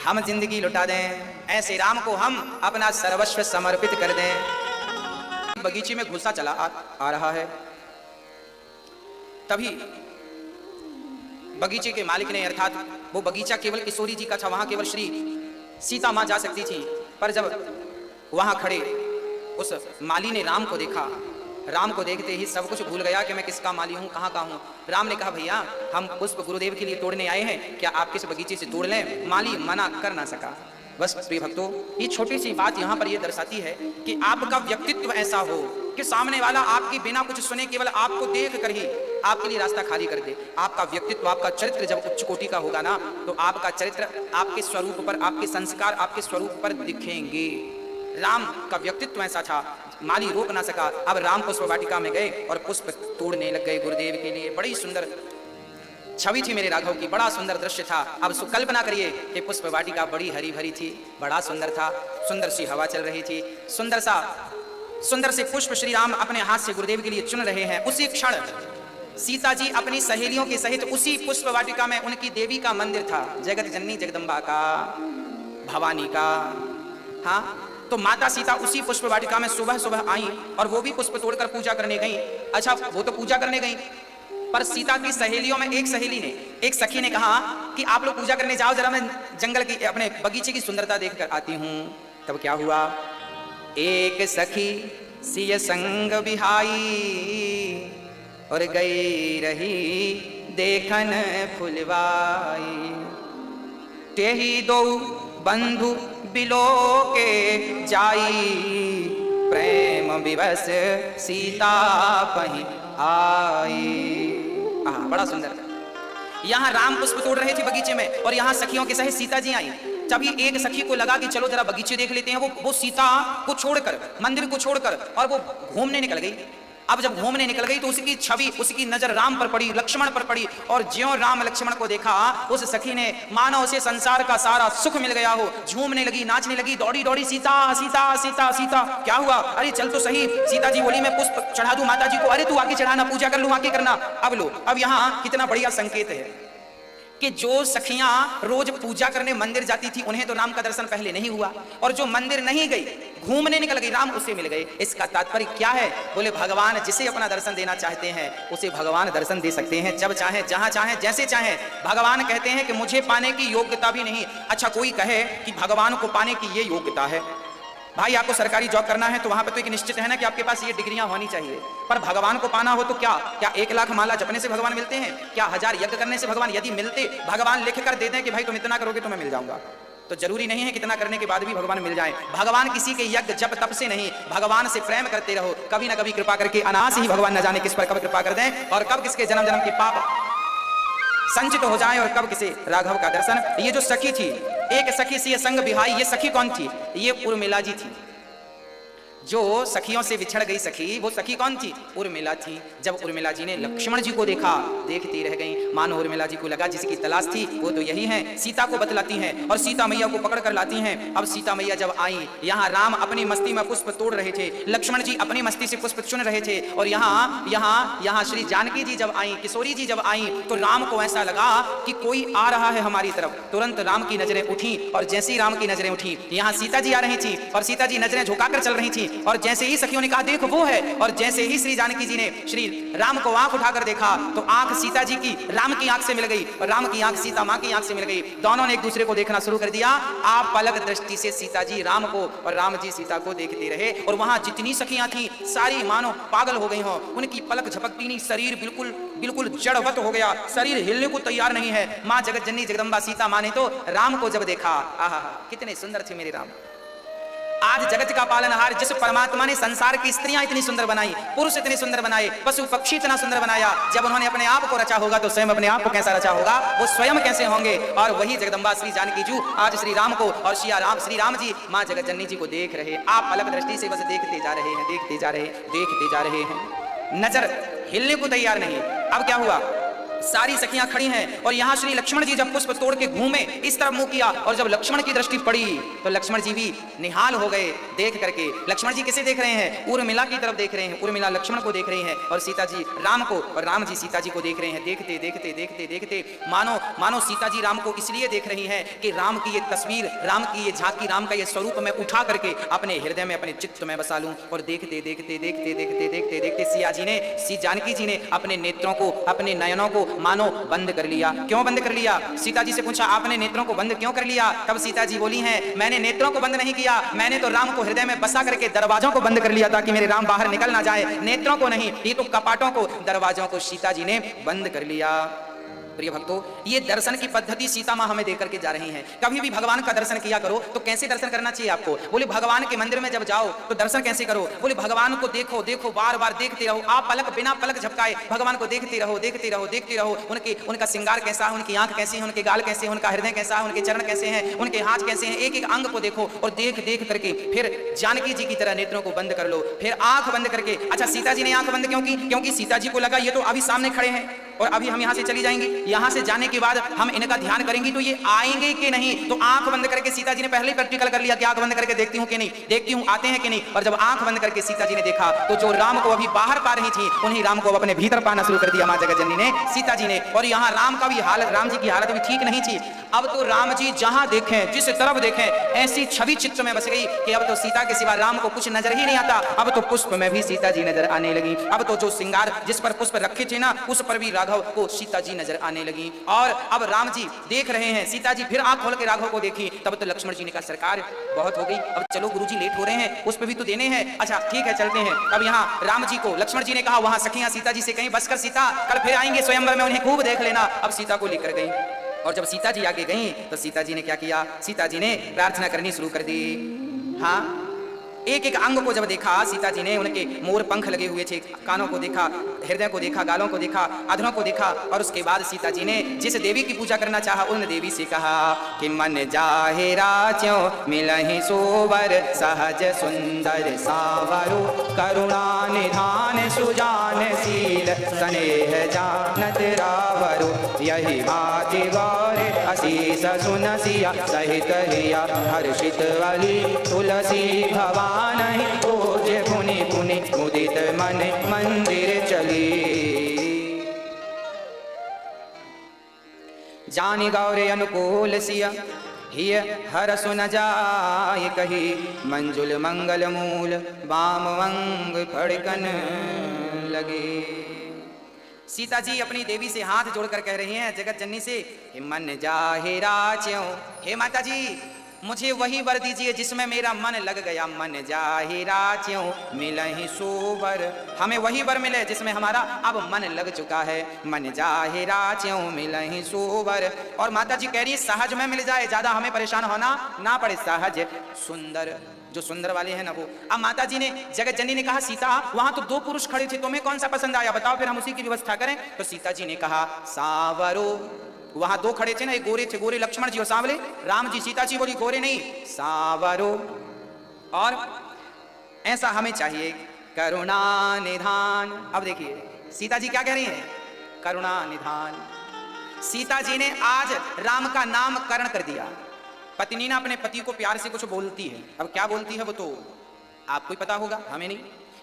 हम जिंदगी लुटा दें, ऐसे राम को हम अपना सर्वस्व समर्पित कर दें। बगीचे में घुसा चला आ रहा है, तभी बगीचे के मालिक ने, अर्थात वो बगीचा केवल किशोरी जी का था, वहां केवल श्री सीता मां जा सकती थी। पर जब वहां खड़े उस माली ने राम को देखा, राम को देखते ही सब कुछ भूल गया कि मैं किसका माली हूँ, कहाँ का हूँ। राम ने कहा भैया हम पुष्प गुरुदेव के लिए तोड़ने आए हैं, क्या आप किस बगीचे से तोड़ लें? माली मना कर ना सका। बस प्रिय भक्तों, ये छोटी सी बात यहाँ पर ये दर्शाती है कि आपका व्यक्तित्व ऐसा हो कि सामने वाला आपके बिना कुछ सुने, केवल आपको देख कर ही आपके लिए रास्ता खाली कर दे। आपका व्यक्तित्व, आपका चरित्र जब उच्च कोटि का होगा ना, तो आपका चरित्र आपके स्वरूप पर, आपके संस्कार आपके स्वरूप पर दिखेंगे। राम का व्यक्तित्व ऐसा था, माली रोक ना सका। अब राम पुष्प वाटिका में गए और पुष्प तोड़ने लग गए गुरुदेव के लिए। बड़ी सुंदर छवि थी मेरे राघव की, बड़ा सुंदर दृश्य था। अब कल्पना करिए कि पुष्प वाटिका बड़ी हरी भरी थी, बड़ा सुंदर था, सुंदर सी हवा चल रही थी, सुंदर से पुष्प श्री राम अपने हाथ से गुरुदेव के लिए चुन रहे हैं। उसी क्षण सीता जी अपनी सहेलियों के सहित उसी पुष्प वाटिका में, उनकी देवी का मंदिर था, जगत जननी जगदम्बा का, भवानी का। हाँ, तो माता सीता उसी पुष्प वाटिका में सुबह सुबह आई और वो भी पुष्प तोड़कर पूजा करने गई। अच्छा, वो तो पूजा करने गई, पर सीता की सहेलियों में एक सखी ने कहा कि आप लोग पूजा करने जाओ, जरा मैं जंगल की, अपने बगीचे की सुंदरता देखकर आती हूँ। तब क्या हुआ? एक सखी सिय संग बिहाई और गई रही देखन फुलवाई। तेही दो बंधु बिलो के जाई, प्रेम विवश सीता पही आई। बड़ा सुंदर था। यहाँ राम पुष्प तोड़ रहे थे बगीचे में और यहाँ सखियों के सहित सीता जी आई। तभी एक सखी को लगा कि चलो जरा बगीचे देख लेते हैं। वो सीता को छोड़कर, मंदिर को छोड़कर, और वो घूमने निकल गई। अब जब घूमने निकल गई तो उसकी छवि, उसकी नजर राम पर पड़ी, लक्ष्मण पर पड़ी, और ज्यों राम लक्ष्मण को देखा, उस सखी ने मानो उसे संसार का सारा सुख मिल गया हो, झूमने लगी, नाचने लगी, दौड़ी दौड़ी सीता सीता सीता सीता। क्या हुआ? अरे चल तो सही। सीता जी बोली मैं पुष्प चढ़ा दूं माता जी को। अरे तू आके चढ़ाना, पूजा कर लूं, आके करना। अब लो, अब यहाँ कितना बढ़िया संकेत है कि जो सखियां रोज पूजा करने मंदिर जाती थी, उन्हें तो राम का दर्शन पहले नहीं हुआ, और जो मंदिर नहीं गई, घूमने निकल गई, राम उसे मिल गए। इसका तात्पर्य क्या है? बोले भगवान जिसे अपना दर्शन देना चाहते हैं उसे भगवान दर्शन दे सकते हैं, जब चाहे, जहां चाहे, जैसे चाहे। भगवान कहते हैं कि मुझे पाने की योग्यता भी नहीं। अच्छा, कोई कहे कि भगवान को पाने की ये योग्यता है, भाई आपको सरकारी जॉब करना है तो वहां पे तो एक निश्चित है ना कि आपके पास ये डिग्रियां होनी चाहिए। पर भगवान को पाना हो तो क्या 1 लाख माला जपने से भगवान मिलते हैं? क्या 1000 यज्ञ करने से भगवान? यदि मिलते, भगवान लिख कर देते हैं कि भाई तुम इतना करोगे तो मैं मिल जाऊंगा, तो जरूरी नहीं है कितना करने के बाद भी भगवान मिल जाए। भगवान किसी के यज्ञ जप तप से नहीं, भगवान से प्रेम करते रहो। कभी ना कभी कृपा करके अनायास ही भगवान न जाने किस पर कब कृपा कर दें और कब किसके जन्म जन्म के पाप संचित हो जाए और कब किसे राघव का दर्शन। ये जो सखी थी, एक सखी सी संग बिहाई, ये सखी कौन थी? ये उर्मिला जी थी। जो सखियों से बिछड़ गई सखी, वो सखी कौन थी? उर्मिला थी। जब उर्मिला जी ने लक्ष्मण जी को देखा, देखती रह गई। मानो उर्मिला जी को लगा जिसकी तलाश थी वो तो यही है। सीता को बतलाती हैं और सीता मैया को पकड़ कर लाती हैं। अब सीता मैया जब आई, यहाँ राम अपनी मस्ती में पुष्प तोड़ रहे थे, लक्ष्मण जी अपनी मस्ती से पुष्प चुन रहे थे, और यहाँ श्री जानकी जी जब आई, किशोरी जी जब आई, तो राम को ऐसा लगा कि कोई आ रहा है हमारी तरफ। तुरंत राम की नजरें उठी, और जैसे ही राम की नजरें उठी, यहाँ सीता जी आ रही थी, और सीता जी नजरें झुकाकर चल रही थी, और जैसे ही सखियों ने कहा देखो वो है, और जैसे ही श्री जानकी जी ने श्री राम को आंख उठाकर देखा, तो आंख सीता जी की राम की आंख से मिल गई, और राम की आंख सीता मां की आंख से मिल गई। दोनों ने एक दूसरे को देखना शुरू कर दिया। आप पलक दृष्टि से सीता जी राम को और राम जी सीता को देखते रहे, और वहां जितनी सखियां थी सारी मानो पागल हो गई हो। उनकी पलक झपकती नहीं, शरीर बिल्कुल बिल्कुल जड़वत हो गया, शरीर हिलने को तैयार नहीं है। मां जगत जननी जगदम्बा सीता मां ने तो राम को जब देखा, आहा कितने सुंदर थे मेरे राम। आज जगत का पालनहार जिस परमात्मा ने संसार की स्त्रियां इतनी सुंदर बनाई, पुरुष इतने सुंदर बनाए, पशु पक्षी इतना सुंदर बनाया, जब उन्होंने अपने आप को रचा होगा तो स्वयं अपने आप को कैसा रचा होगा, वो स्वयं कैसे होंगे। और वही जगदम्बा श्री जानकी जी आज श्री राम को और श्री राम जी मां जगत जननी जी को देख रहे। आप अलग दृष्टि से बस देखते जा रहे हैं, देखते जा रहे हैं, देखते जा रहे हैं, नजर हिलने को तैयार नहीं। अब क्या हुआ, सारी सखियां खड़ी हैं, और यहाँ श्री लक्ष्मण जी जब पुष्प तोड़ के घूमे, इस तरफ मुंह किया, और जब लक्ष्मण की दृष्टि पड़ी तो लक्ष्मण जी भी निहाल हो गए देख करके। लक्ष्मण जी किसे देख रहे हैं? उर्मिला की तरफ देख रहे हैं। उर्मिला लक्ष्मण को देख रही हैं, और सीता जी राम को, और राम जी सीता जी को देख रहे हैं। देखते देखते देखते देखते मानो सीता जी राम को इसलिए देख रही हैं कि राम की ये तस्वीर, राम की ये झांकी, राम का ये स्वरूप मैं उठा करके अपने हृदय में, अपने चित्त में बसा लूं। और देखते देखते देखते देखते देखते देखते सिया जी ने, श्री जानकी जी ने अपने नेत्रों को, अपने नयनों को मानो बंद कर लिया। क्यों बंद कर लिया? सीता जी से पूछा आपने नेत्रों को बंद क्यों कर लिया? तब सीता जी बोली हैं मैंने नेत्रों को बंद नहीं किया, मैंने तो राम को हृदय में बसा करके दरवाजों को बंद कर लिया ताकि मेरे राम बाहर निकल ना जाए। नेत्रों को नहीं, ये तो कपाटों को, दरवाजों को सीता जी ने बंद कर लिया। प्रिय भक्तों, ये दर्शन की पद्धति सीता मां हमें देकर के जा रही हैं। कभी भी भगवान का दर्शन किया करो तो कैसे दर्शन करना चाहिए आपको? बोले भगवान के मंदिर में जब जाओ तो दर्शन कैसे करो? बोले भगवान को देखो देखो, बार बार देखते रहो। आप पलक बिना पलक झपकाए भगवान को देखते रहो, देखते रहो, देखते रहो। उनका श्रृंगार कैसा है, उनकी आंख कैसी है, उनके गाल कैसे हैं, उनका हृदय कैसा है, उनके चरण कैसे हैं, उनके हाथ कैसे हैं, एक एक अंग को देखो, और देख देख करके फिर जानकी जी की तरह नेत्रों को बंद कर लो। फिर आंख बंद करके, अच्छा सीता जी ने आंख बंद क्यों की? क्योंकि सीता जी को लगा ये तो अभी सामने खड़े हैं और अभी हम यहाँ से चली जाएंगी, यहाँ से जाने के बाद हम इनका ध्यान करेंगी तो ये आएंगे कि नहीं। तो आंख बंद करके सीता जी ने पहले ही प्रैक्टिकल कर लिया कि आंख बंद करके देखती हूँ कि नहीं, देखती हूँ आते हैं कि नहीं। और जब आंख बंद करके सीता जी ने देखा तो जो राम को अभी बाहर पा रही थी, उन्हीं राम को अपने भीतर पाना शुरू कर दिया मां जगत जननी ने, सीता जी ने। और यहाँ राम का भी हालत, राम जी की हालत भी ठीक नहीं थी। अब तो राम जी जहां देखें, जिस तरफ देखें, ऐसी छवि चित्त में बस गई कि अब तो सीता के सिवा राम को कुछ नजर ही नहीं आता। अब तो पुष्प में भी सीता जी नजर आने लगी। अब तो जो श्रृंगार जिस पर पुष्प रखे थे ना, उस पर भी राघव को सीता जी नजर आने लगी। और अब राम जी देख रहे हैं, सीता जी फिर आंख खोल के राघव को देखी। तब तो लक्ष्मण जी ने कहा सरकार बहुत हो गई, अब चलो गुरुजी लेट हो रहे हैं, पुष्प भी तो देने हैं। अच्छा ठीक है चलते हैं। अब यहाँ राम जी को लक्ष्मण जी ने कहा वहां सखियां सीता जी से कहीं बस कर सीता, कल फिर आएंगे स्वयंवर में, उन्हें खूब देख लेना। अब सीता को लेकर गई, और जब सीता जी आगे गई तो सीता जी ने क्या किया? सीता जी ने प्रार्थना करनी शुरू कर दी। हाँ, एक एक अंग को जब देखा सीता जी ने, उनके मोर पंख लगे हुए थे, कानों को देखा, हृदय को देखा, गालों को देखा, अधरों को देखा। और उसके बाद सीता जी ने जिस देवी की पूजा करना चाहा उन देवी से कहा कि मन जाहे राज्यों मिलहि सोवर, सहज सुंदर सावरो, करुणा निधान सुजान शील, स्नेह जानत रावरो, यही बाति गौर असीस सुनसिया, सहित हिया हर्षित वली तुलसी भवान, पूज्य पुनि पुनि मुदित मन मंदिर चली। जानि गौरे अनुकूल सिया, हिय हर सुन जाय कही, मंजुल मंगल मूल वाम वंग फड़कन लगे। सीता जी अपनी देवी से हाथ जोड़कर कह रही हैं जगत जननी से, मन जाहे राच्यों, हे माता जी मुझे वही वर दीजिए जिसमें मेरा मन लग गया। मन जाहि राच्यों मिलहि सोवर, हमें वही वर मिले जिसमें हमारा अब मन लग चुका है। मन जाहि राच्यों मिलहि सोवर। और माता जी कह रही है सहज में मिल जाए, ज्यादा हमें परेशान होना ना पड़े। सहज सुंदर, जो सुंदर वाले हैं ना वो। अब माता जी ने, जगत जननी ने कहा सीता वहां तो दो पुरुष खड़े थे, तुम्हें कौन सा पसंद आया बताओ, फिर हम उसी की व्यवस्था करें। तो सीता जी ने कहा सावरो, वहां दो खड़े थे ना, एक गोरे थे, गोरे लक्ष्मण जी और सांवले राम जी। सीता जी बोली गोरे नहीं सावरो। और ऐसा हमें चाहिए करुणा निधान। अब देखिए सीता जी क्या कह रही हैं, करुणा निधान। सीता जी ने आज राम का नामकरण कर दिया। पत्नी ना अपने पति को प्यार से कुछ बोलती है, अब क्या बोलती है वो तो आपको ही पता होगा, हमें नहीं,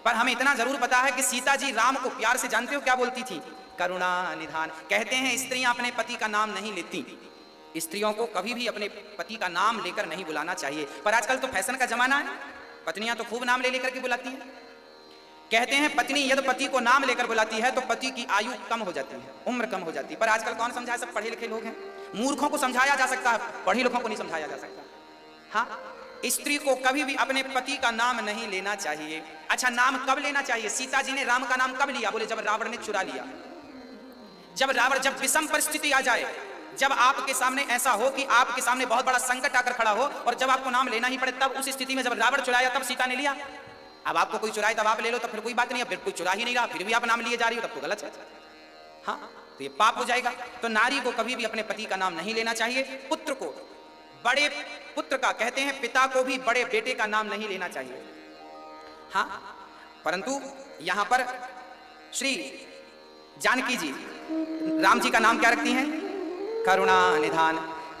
पर हमें इतना जरूर पता है कि सीता जी राम को प्यार से, जानते हो क्या बोलती थी, करुणा निधान। कहते हैं स्त्रियां अपने पति का नाम नहीं लेती, स्त्रियों को कभी भी अपने पति का नाम लेकर नहीं बुलाना चाहिए, पर आजकल तो फैशन का जमाना है, पत्नियां तो खूब नाम ले लेकर के बुलाती हैं। कहते हैं पत्नी यदि पति को नाम लेकर बुलाती है तो पति की आयु कम हो जाती है, उम्र कम हो जाती है। पर आजकल कौन समझाए, सब पढ़े लिखे लोग हैं, मूर्खों को समझाया जा सकता है, पढ़े लिखों को नहीं समझाया जा सकता। हाँ, स्त्री को कभी भी अपने पति का नाम नहीं लेना चाहिए। अच्छा, नाम कब लेना चाहिए? सीता जी ने राम का नाम कब लिया? बोले जब रावण ने चुरा लिया, जब विषम परिस्थिति आ जाए, जब आपके सामने ऐसा हो कि आपके सामने बहुत बड़ा संकट आकर खड़ा हो और जब आपको नाम लेना ही पड़े, तब उस स्थिति में जब रावण चुराया तब सीता ने लिया। अब आपको कोई चुराए तब आप ले लो, तब फिर कोई बात नहीं है, फिर कोई चुरा ही नहीं रहा फिर भी आप नाम लिए जा रही हो, तब तो गलत है। हाँ, तो ये पाप हो जाएगा। तो नारी को कभी भी अपने पति का नाम नहीं लेना चाहिए। पुत्र को, बड़े पुत्र का, कहते हैं पिता को भी बड़े बेटे का नाम नहीं लेना चाहिए। हाँ, परंतु यहां पर श्री जानकी जी राम जी का नाम क्या रखती हैं? करुणा निधान।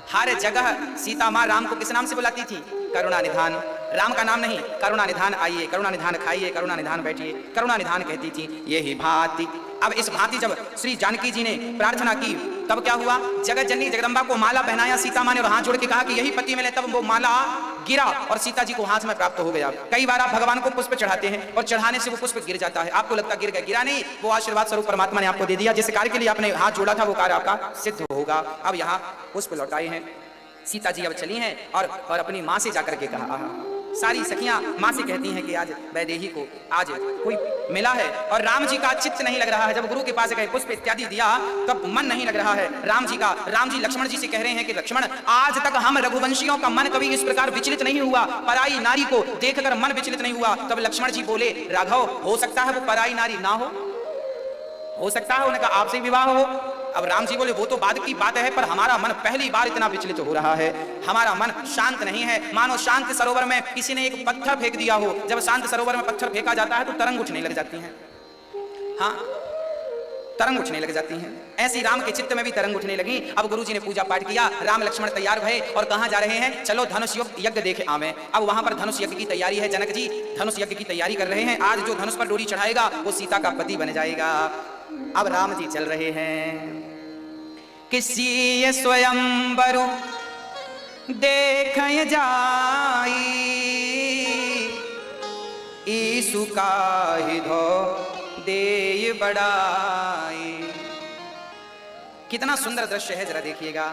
हर जगह सीता मां राम को किस नाम से बुलाती थी? करुणा निधान। राम का नाम नहीं, करुणा निधान आइए, करुणा निधान खाइए, करुणा निधान बैठिए, करुणा निधान कहती थी। यही भांति, अब इस भांति जब श्री जानकी जी ने प्रार्थना की तब क्या हुआ? जगत जननी जगदम्बा को माला पहनाया सीता मां ने और हाथ जोड़ के कहा कि यही पति मिले, तब वो माला गिरा और सीता जी को हाथ में प्राप्त हो गया। कई बार आप भगवान को पुष्प चढ़ाते हैं और चढ़ाने से वो पुष्प गिर जाता है, आपको लगता गिर गया, गिरा नहीं, वो आशीर्वाद स्वरूप परमात्मा ने आपको दे दिया। जिस कार्य के लिए आपने हाथ जोड़ा था वो कार्य आपका सिद्ध होगा। अब यहाँ पुष्प लौटाए हैं, सीता जी अब चली हैं और अपनी माँ से जाकर के कहा, सारी सखियां माँ से कहती हैं कि आज वैदेही को आज कोई मिला है और राम जी का चित्त नहीं लग रहा है। जब गुरु के पास गए, पुष्प इत्यादि दिया, तब मन नहीं लग रहा है राम जी का। राम जी लक्ष्मण जी से कह रहे हैं कि लक्ष्मण, आज तक हम रघुवंशियों का मन कभी इस प्रकार विचलित नहीं हुआ, पराई नारी को देखकर मन विचलित नहीं हुआ। तब लक्ष्मण जी बोले, राघव, हो सकता है वो पराई नारी ना हो सकता है उनका आपसे विवाह हो। अब राम जी बोले, वो तो बाद की बात है, पर हमारा मन पहली बार इतना विचलित हो रहा है, हमारा मन शांत नहीं है, मानो शांत सरोवर में किसी ने एक पत्थर फेंक दिया हो। जब शांत सरोवर में पत्थर फेंका जाता है तो तरंग उठने लग जाती हैं। हाँ, तरंग उठने लग जाती हैं। ऐसी राम के चित्त में भी तरंग उठने लगी। अब गुरुजी ने पूजा पाठ किया, राम लक्ष्मण तैयार भये और कहाँ जा रहे हैं? चलो धनुष यज्ञ देखे आवे। अब वहां पर धनुष यज्ञ की तैयारी है, जनक जी धनुष यज्ञ की तैयारी कर रहे हैं। आज जो धनुष पर डोरी चढ़ाएगा वो सीता का पति बन जाएगा। अब राम जी चल रहे हैं, किसी स्वयंवर देख जाई, ईसु काहि धो देय बड़ाई। कितना सुंदर दृश्य है, जरा देखिएगा।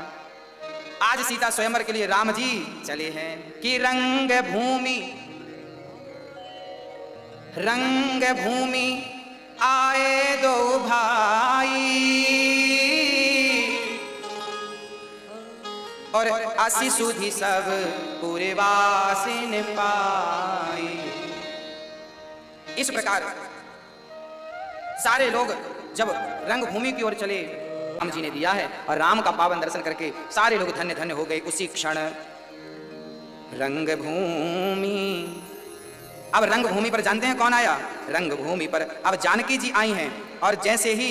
आज सीता स्वयंवर के लिए राम जी चले हैं कि रंग भूमि आए दो भाई और आसी सुधी सब पूरे वासिन पाई। इस प्रकार सारे लोग जब रंग भूमि की ओर चले, राम जी ने दिया है और राम का पावन दर्शन करके सारे लोग धन्य धन्य हो गए। उसी क्षण रंग भूमि, अब रंग भूमि पर जानते हैं कौन आया? रंग भूमि पर अब जानकी जी आई हैं और जैसे ही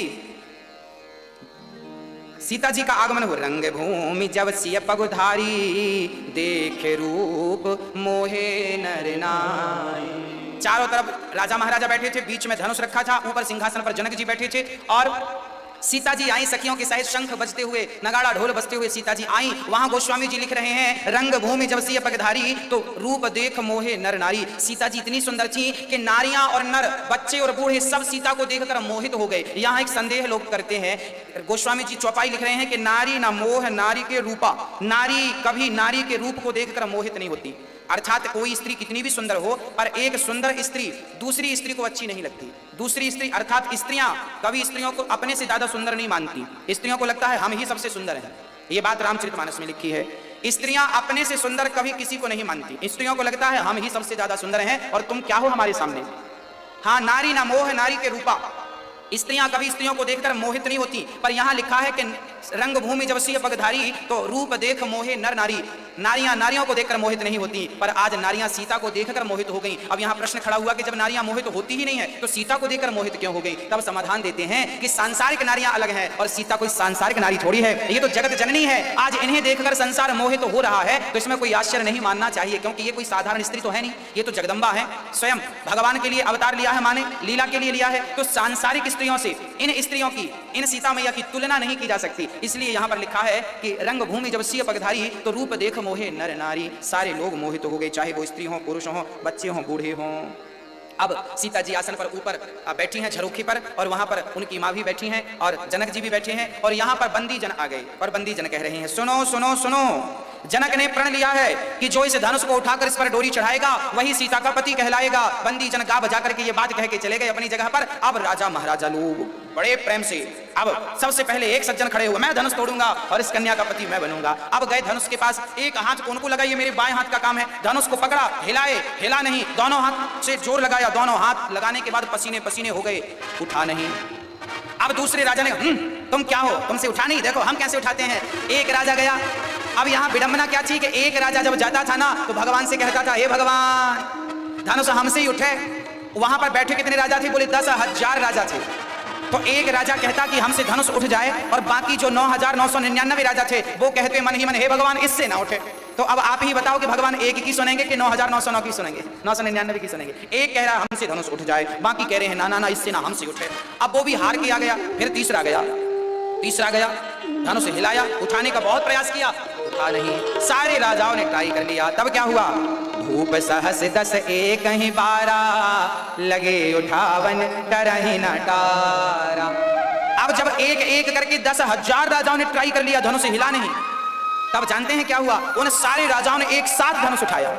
सीता जी का आगमन हो, रंग भूमि जब सिय पगुधारी, देखे रूप मोहे नर नारी। चारों तरफ राजा महाराजा बैठे थे, बीच में धनुष रखा था, ऊपर सिंहासन पर जनक जी बैठे थे और सीता जी आई सखियों के सहित, शंख बजते हुए, नगाड़ा ढोल बजते हुए सीता जी आई। वहां गोस्वामी जी लिख रहे हैं, रंग भूमि जब सिय पगधारी, तो रूप देख मोहे नर नारी। सीता जी इतनी सुंदर थी कि नारियां और नर, बच्चे और बूढ़े सब सीता को देखकर मोहित हो गए। यहाँ एक संदेह लोग करते हैं, गोस्वामी जी चौपाई लिख रहे हैं कि नारी ना मोह नारी के रूपा, नारी कभी नारी के रूप को देखकर मोहित नहीं होती। अर्थात कोई स्त्री कितनी भी सुंदर हो, पर एक सुंदर स्त्री दूसरी स्त्री को अच्छी नहीं लगती। दूसरी स्त्री अर्थात स्त्रियां कभी स्त्रियों को अपने से ज्यादा सुंदर नहीं मानती। स्त्रियों को लगता है हम ही सबसे सुंदर हैं। ये बात रामचरितमानस में लिखी है। स्त्रियां अपने से सुंदर कभी किसी को नहीं मानती। स्त्रियों को लगता है हम ही सबसे ज्यादा सुंदर हैं और तुम क्या हो हमारे सामने। हाँ, नारी ना मोह नारी के रूपा, स्त्रियां कभी स्त्रियों को देखकर मोहित नहीं होती। पर यहां लिखा है कि रंग भूमि जब सिय पगधारी, तो रूप देख मोहे नर नारी। नारियां नारियों को देखकर मोहित नहीं होती, पर आज नारियां सीता को देखकर मोहित हो गई। अब यहाँ प्रश्न खड़ा हुआ कि जब नारियां मोहित होती ही नहीं है तो सीता को देखकर मोहित क्यों हो गई? तब समाधान देते हैं कि सांसारिक नारियां अलग हैं और सीता कोई सांसारिक नारी थोड़ी है, ये तो जगत जननी है। आज इन्हें देखकर संसार मोहित हो रहा है तो इसमें कोई आश्चर्य नहीं मानना चाहिए, क्योंकि ये कोई साधारण स्त्री तो है नहीं, ये तो जगदम्बा है। स्वयं भगवान के लिए अवतार लिया है, माने लीला के लिए लिया है। तो सांसारिक स्त्रियों से इन स्त्रियों की, इन सीता मैया की तुलना नहीं की जा सकती। इसलिए यहाँ पर लिखा है कि रंगभूमि जब सिय पगधारी तो रूप देख मोहे नर नारी, सारे लोग मोहित हो गए, चाहे वो स्त्री हो, पुरुष हो, बच्चे हो, बूढ़े हो। अब सीता जी आसन पर ऊपर बैठी हैं झरोखे पर, और वहां पर उनकी माँ भी बैठी हैं और जनक जी भी बैठे हैं, और यहाँ पर बंदी जन आ गए और बंदी जन कह रहे हैं सुनो सुनो सुनो, जनक ने प्रण लिया है कि जो इस धनुष को उठाकर इस पर डोरी चढ़ाएगा वही सीता का पति कहलाएगा। बंदी जन गा बजा करके ये बात कह के चले गए अपनी जगह पर। अब राजा महाराजा लोग बड़े प्रेम से, अब सबसे पहले एक सज्जन खड़े हुए, मैं धनुष तोड़ूंगा और इस कन्या का पति मैं बनूंगा। अब गए धनुष के पास, एक हाथ को उनको लगा ये मेरे बाएं हाथ का काम है, धनुष को पकड़ा, हिलाए, हिला नहीं, दोनों हाथ से जोर लगाया, दोनों हाथ लगाने के बाद पसीने पसीने हो गए, उठा नहीं। अब दूसरे राजा ने तुम क्या हो, तुमसे उठा नहीं, देखो हम कैसे उठाते हैं। एक राजा गया। अब यहाँ विडंबना क्या थी कि एक राजा जब जाता था ना तो भगवान से कहता था हे भगवान धनुष हमसे ही उठे। वहां पर बैठे कितने राजा थे? बोले 10,000 राजा थे। तो एक राजा कहता कि हमसे धनुष उठ जाए, और बाकी जो 9,999 राजा थे वो कहते मन ही मन हे भगवान इससे ना उठे। तो अब आप ही बताओ कि भगवान एक की सुनेंगे कि 9,909 की सुनेंगे, 999 की सुनेंगे? एक कह रहा है हमसे धनुष उठ जाए, बाकी कह रहे हैं ना ना ना इससे ना हमसे उठे। अब वो भी हार के आ गया। फिर तीसरा गया, धनुष हिलाया, उठाने का बहुत प्रयास किया, उठा नहीं। सारे राजाओं ने ट्राई कर लिया। तब क्या हुआ? भूप सहस 10 एक ही 12 लगे उठावन तरही न टारा। अब जब एक एक करके 10,000 राजाओं ने ट्राई कर लिया, धनुष हिला नहीं। तब जानते हैं क्या हुआ? उन सारे राजाओं ने एक साथ धनुष उठाया।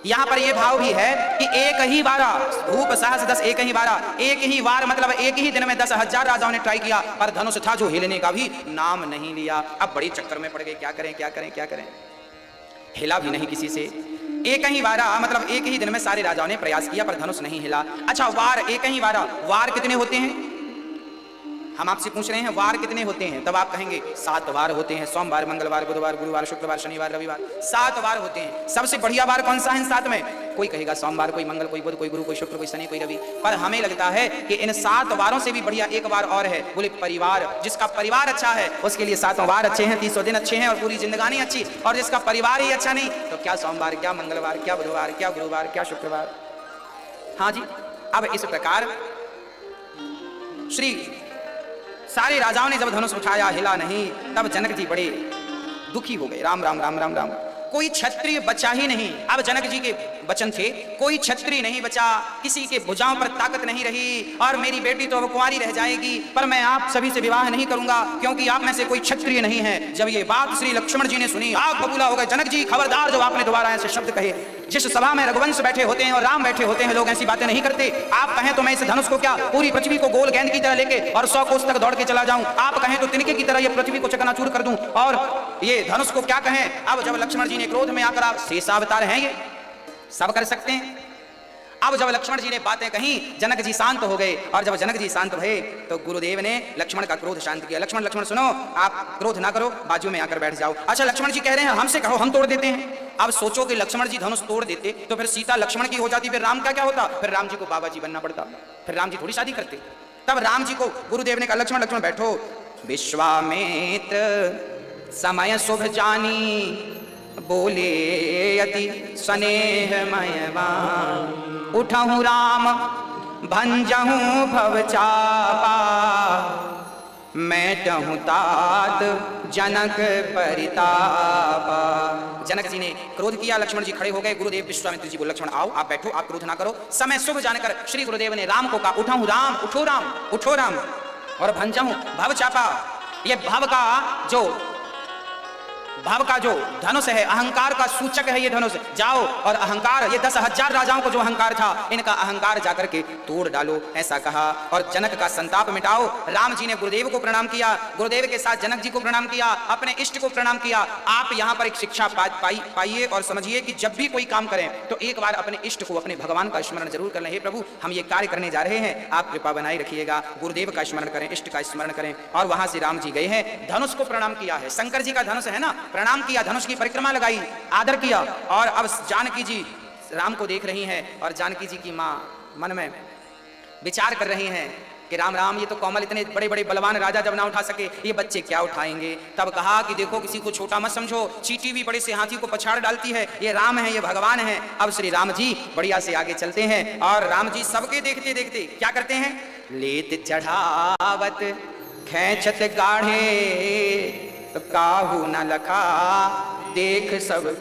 यहां पर यह भाव भी है कि एक ही 12 भूप सहस 10 एक ही 12, एक ही बार मतलब एक ही दिन में 10,000 राजाओं ने ट्राई किया, पर धनुष था जो हिलने का भी नाम नहीं लिया। अब बड़ी चक्कर में पड़ गए, क्या करें क्या करें क्या करें, हिला भी नहीं किसी से। एक ही 12 मतलब एक ही दिन में सारे राजाओं ने प्रयास किया पर धनुष नहीं हिला। अच्छा वार एक ही 12, वार कितने होते हैं? हम आपसे पूछ रहे हैं वार कितने होते हैं? तब आप कहेंगे 7 वार होते हैं, सोमवार, मंगलवार, बुधवार, गुरुवार, शुक्रवार, शनिवार, रविवार, 7 वार होते हैं। सबसे बढ़िया वार कौन सा है इन 7 में? कोई कहेगा सोमवार, कोई मंगल, कोई बुध, कोई गुरु, कोई शुक्र, कोई शनि, कोई रवि। पर हमें लगता है कि इन 7 वारों से भी बढ़िया एक वार और है, बोले परिवार। जिसका परिवार अच्छा है उसके लिए 7 वार अच्छे हैं, 300 दिन अच्छे हैं और पूरी जिंदगानी अच्छी। और जिसका परिवार ही अच्छा नहीं तो क्या सोमवार, क्या मंगलवार, क्या बुधवार, क्या गुरुवार, क्या शुक्रवार। हाँ जी। अब इस प्रकार श्री सारे राजाओं ने जब धनुष उठाया, हिला नहीं, तब जनक जी बड़े दुखी हो गए। राम राम राम राम राम। कोई क्षत्रिय बचा ही नहीं। अब जनक जी के वचन थे, कोई क्षत्रिय नहीं बचा, किसी के भुजाओं पर ताकत नहीं रही, और मेरी बेटी तो अब कुंवारी रह जाएगी, पर मैं आप सभी से विवाह नहीं करूंगा क्योंकि आप में से कोई क्षत्रिय नहीं है। जब ये बात श्री लक्ष्मण जी ने सुनी, आग बबूला हो गए। जनक जी खबरदार, जब आपने दोबारा ऐसे शब्द कहे, जिस सभा में रघुवंश बैठे होते हैं और राम बैठे होते हैं, लोग ऐसी बातें नहीं करते। आप कहें तो मैं इस धनुष को क्या पूरी पृथ्वी को गोल गेंद की तरह लेके और 100 कोस तक दौड़ के चला जाऊं। आप कहें तो तिनके की तरह ये पृथ्वी को चकनाचूर कर दूं, और ये धनुष को क्या कहें। अब जब लक्ष्मण जी ने क्रोध में आकर, आप शेषावतार हैं, ये सब कर सकते हैं। अब जब लक्ष्मण जी ने बातें कही, जनक जी शांत हो गए, और जब जनक जी शांत हुए तो गुरुदेव ने लक्ष्मण का क्रोध शांत किया। लक्ष्मण लक्ष्मण सुनो, आप क्रोध ना करो, बाजू में आकर बैठ जाओ। अच्छा लक्ष्मण जी कह रहे हैं हमसे कहो, हम तोड़ देते हैं। अब सोचो कि लक्ष्मण जी धनुष तोड़ देते तो फिर सीता लक्ष्मण की हो जाती, फिर राम का क्या होता? फिर राम जी को बाबा जी बनना पड़ता, फिर राम जी थोड़ी शादी करते। तब राम जी को गुरुदेव ने कहा लक्ष्मण लक्ष्मण बैठो। विश्वामित्र समय शुभ जानी, बोले अति स्नेहमयवान, उठहु राम भंजहु भव चापा, मैटहु तात जनक परितापा। जनक जी ने क्रोध किया, लक्ष्मण जी खड़े हो गए। गुरुदेव विश्वामित्र जी को लक्ष्मण आओ, आप बैठो, आप क्रोध ना करो। समय शुभ जानकर श्री गुरुदेव ने राम को कहा उठहु राम, उठो राम, उठो राम, और भंजहु भव चापा। ये भाव का जो धनुष है, अहंकार का सूचक है ये धनुष। जाओ और अहंकार, ये 10,000 राजाओं को जो अहंकार था, इनका अहंकार जाकर के तोड़ डालो, ऐसा कहा। और जनक का संताप मिटाओ। राम जी ने गुरुदेव को प्रणाम किया, गुरुदेव के साथ जनक जी को प्रणाम किया, अपने इष्ट को प्रणाम किया। आप यहाँ पर एक शिक्षा पाइए और समझिए कि जब भी कोई काम करें तो एक बार अपने इष्ट को, अपने भगवान का स्मरण जरूर कर लें। हे प्रभु, हम ये कार्य करने जा रहे हैं, आप कृपा बनाए रखिएगा। गुरुदेव का स्मरण करें, इष्ट का स्मरण करें। और वहां से राम जी गए हैं, धनुष को प्रणाम किया है। शंकर जी का धनुष है ना, प्रणाम किया, धनुष की परिक्रमा लगाई, आदर किया। और अब जानकी जी राम को देख रही हैं और जानकी जी की माँ मन में विचार कर रही हैं कि राम राम, ये तो कोमल इतने बड़े बड़े बलवान राजा जब ना उठा सके, ये बच्चे क्या उठाएंगे। तब कहा कि देखो किसी को छोटा मत समझो, चींटी भी बड़े से हाथी को पछाड़ डालती है, ये राम है, ये भगवान है। अब श्री राम जी बढ़िया से आगे चलते हैं और राम जी सबके देखते देखते क्या करते हैं, लेत चढ़ावत खैंचत गाढ़े तो काहू न लखा देख सब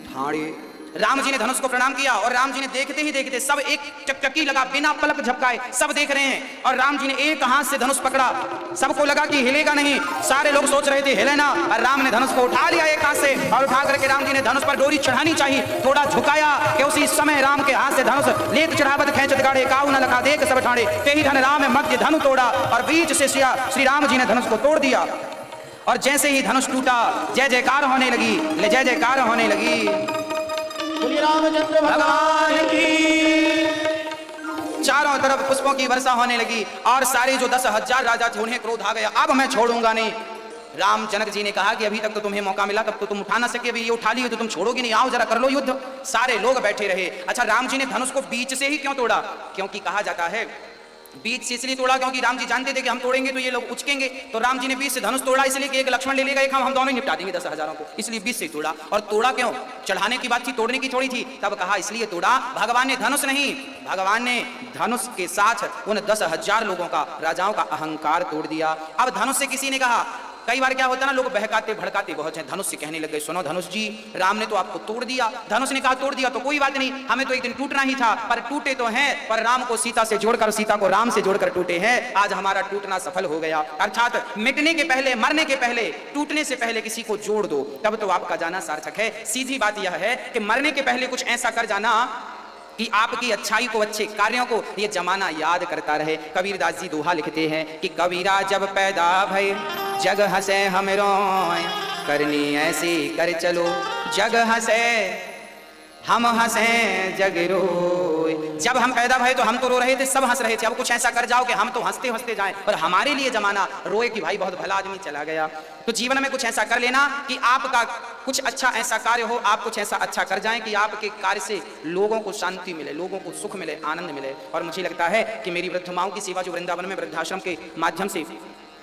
ठाणे। राम जी ने धनुष को प्रणाम किया और राम जी ने देखते ही देखते सब एक चकचकी लगा, बिना पलक झपकाए सब देख रहे हैं। और राम जी ने एक हाथ से धनुष पकड़ा, सबको लगा कि हिलेगा नहीं, सारे लोग सोच रहे थे हिले ना, और राम ने धनुष को उठा लिया एक हाथ से और उठा करके राम जी ने धनुष पर डोरी चढ़ानी चाहिए, थोड़ा झुकाया कि उसी समय राम के हाथ से धनुष लेत चढ़ावत खैंचत गाढ़े काहू न लखा देख सब ठाणे। तेहि धन राम मध्य धनु तोड़ा, और बीच से श्री राम जी ने धनुष को तोड़ दिया। और जैसे ही धनुष टूटा जय जयकार होने लगी, जय जयकार होने लगी। रामचंद्र भगवान की। चारों तरफ पुष्पों की वर्षा होने लगी और सारे जो 10,000 राजा थे उन्हें क्रोध आ गया, अब मैं छोड़ूंगा नहीं। राम जनक जी ने कहा कि अभी तक तो तुम्हें मौका मिला, तब तो तुम उठा ना सके, अभी ये उठा ली तो तुम छोड़ोगे नहीं, आओ जरा कर लो युद्ध। सारे लोग बैठे रहे। अच्छा, राम जी ने धनुष को बीच से ही क्यों तोड़ा? क्योंकि कहा जाता है बीच से इसलिए तोड़ा क्योंकि राम जी जानते थे कि हम तोड़ेंगे तो ये लोग उचकेंगे, तो राम जी ने बीच से धनुष तोड़ा इसलिए कि एक लक्ष्मण ले लेगा, एक हम दोनों ही निपटा देंगे 10,000 को, इसलिए बीच से ही तोड़ा। और तोड़ा क्यों? चढ़ाने की बात थी, तोड़ने की थोड़ी थी। तब कहा इसलिए तोड़ा, भगवान ने धनुष नहीं, भगवान ने धनुष के साथ उन 10,000 लोगों का, राजाओं का अहंकार तोड़ दिया। अब धनुष से किसी ने कहा, कई बार क्या होता है ना, लोग बहकाते भड़काते बहुत हैं, धनुष से कहने लग गए सुनो धनुष जी, राम ने तो आपको तोड़ दिया। धनुष ने कहा तोड़ दिया तो कोई बात नहीं, हमें तो एक दिन टूटना ही था, पर टूटे तो हैं, पर राम को सीता से जोड़कर, सीता को राम से जोड़कर टूटे हैं। आज हमारा टूटना सफल हो गया। अर्थात मिटने के पहले, मरने के पहले, टूटने से पहले किसी को जोड़ दो, तब तो आपका जाना सार्थक है। सीधी बात यह है कि मरने के पहले कुछ ऐसा कर जाना कि आपकी अच्छाई को, अच्छे कार्यों को ये जमाना याद करता रहे। कबीरदास जी दोहा लिखते हैं कि कबीरा जब पैदा भय जग हंसे हम रोए, करनी ऐसी कर चलो जग हंसे हम हंसे जग रोए। जब हम पैदा भये तो हम तो रो रहे थे, सब हंस रहे थे, अब कुछ ऐसा कर जाओ कि हम तो हंसते हंसते जाएं और हमारे लिए जमाना रोए कि भाई बहुत भला आदमी चला गया। तो जीवन में कुछ ऐसा कर लेना कि आपका कुछ अच्छा ऐसा कार्य हो, आप कुछ ऐसा अच्छा कर जाएं कि आपके कार्य से लोगों को शांति मिले, लोगों को सुख मिले, आनंद मिले। और मुझे लगता है कि मेरी वृद्ध माओं की सेवा जो वृंदावन में वृद्धाश्रम के माध्यम से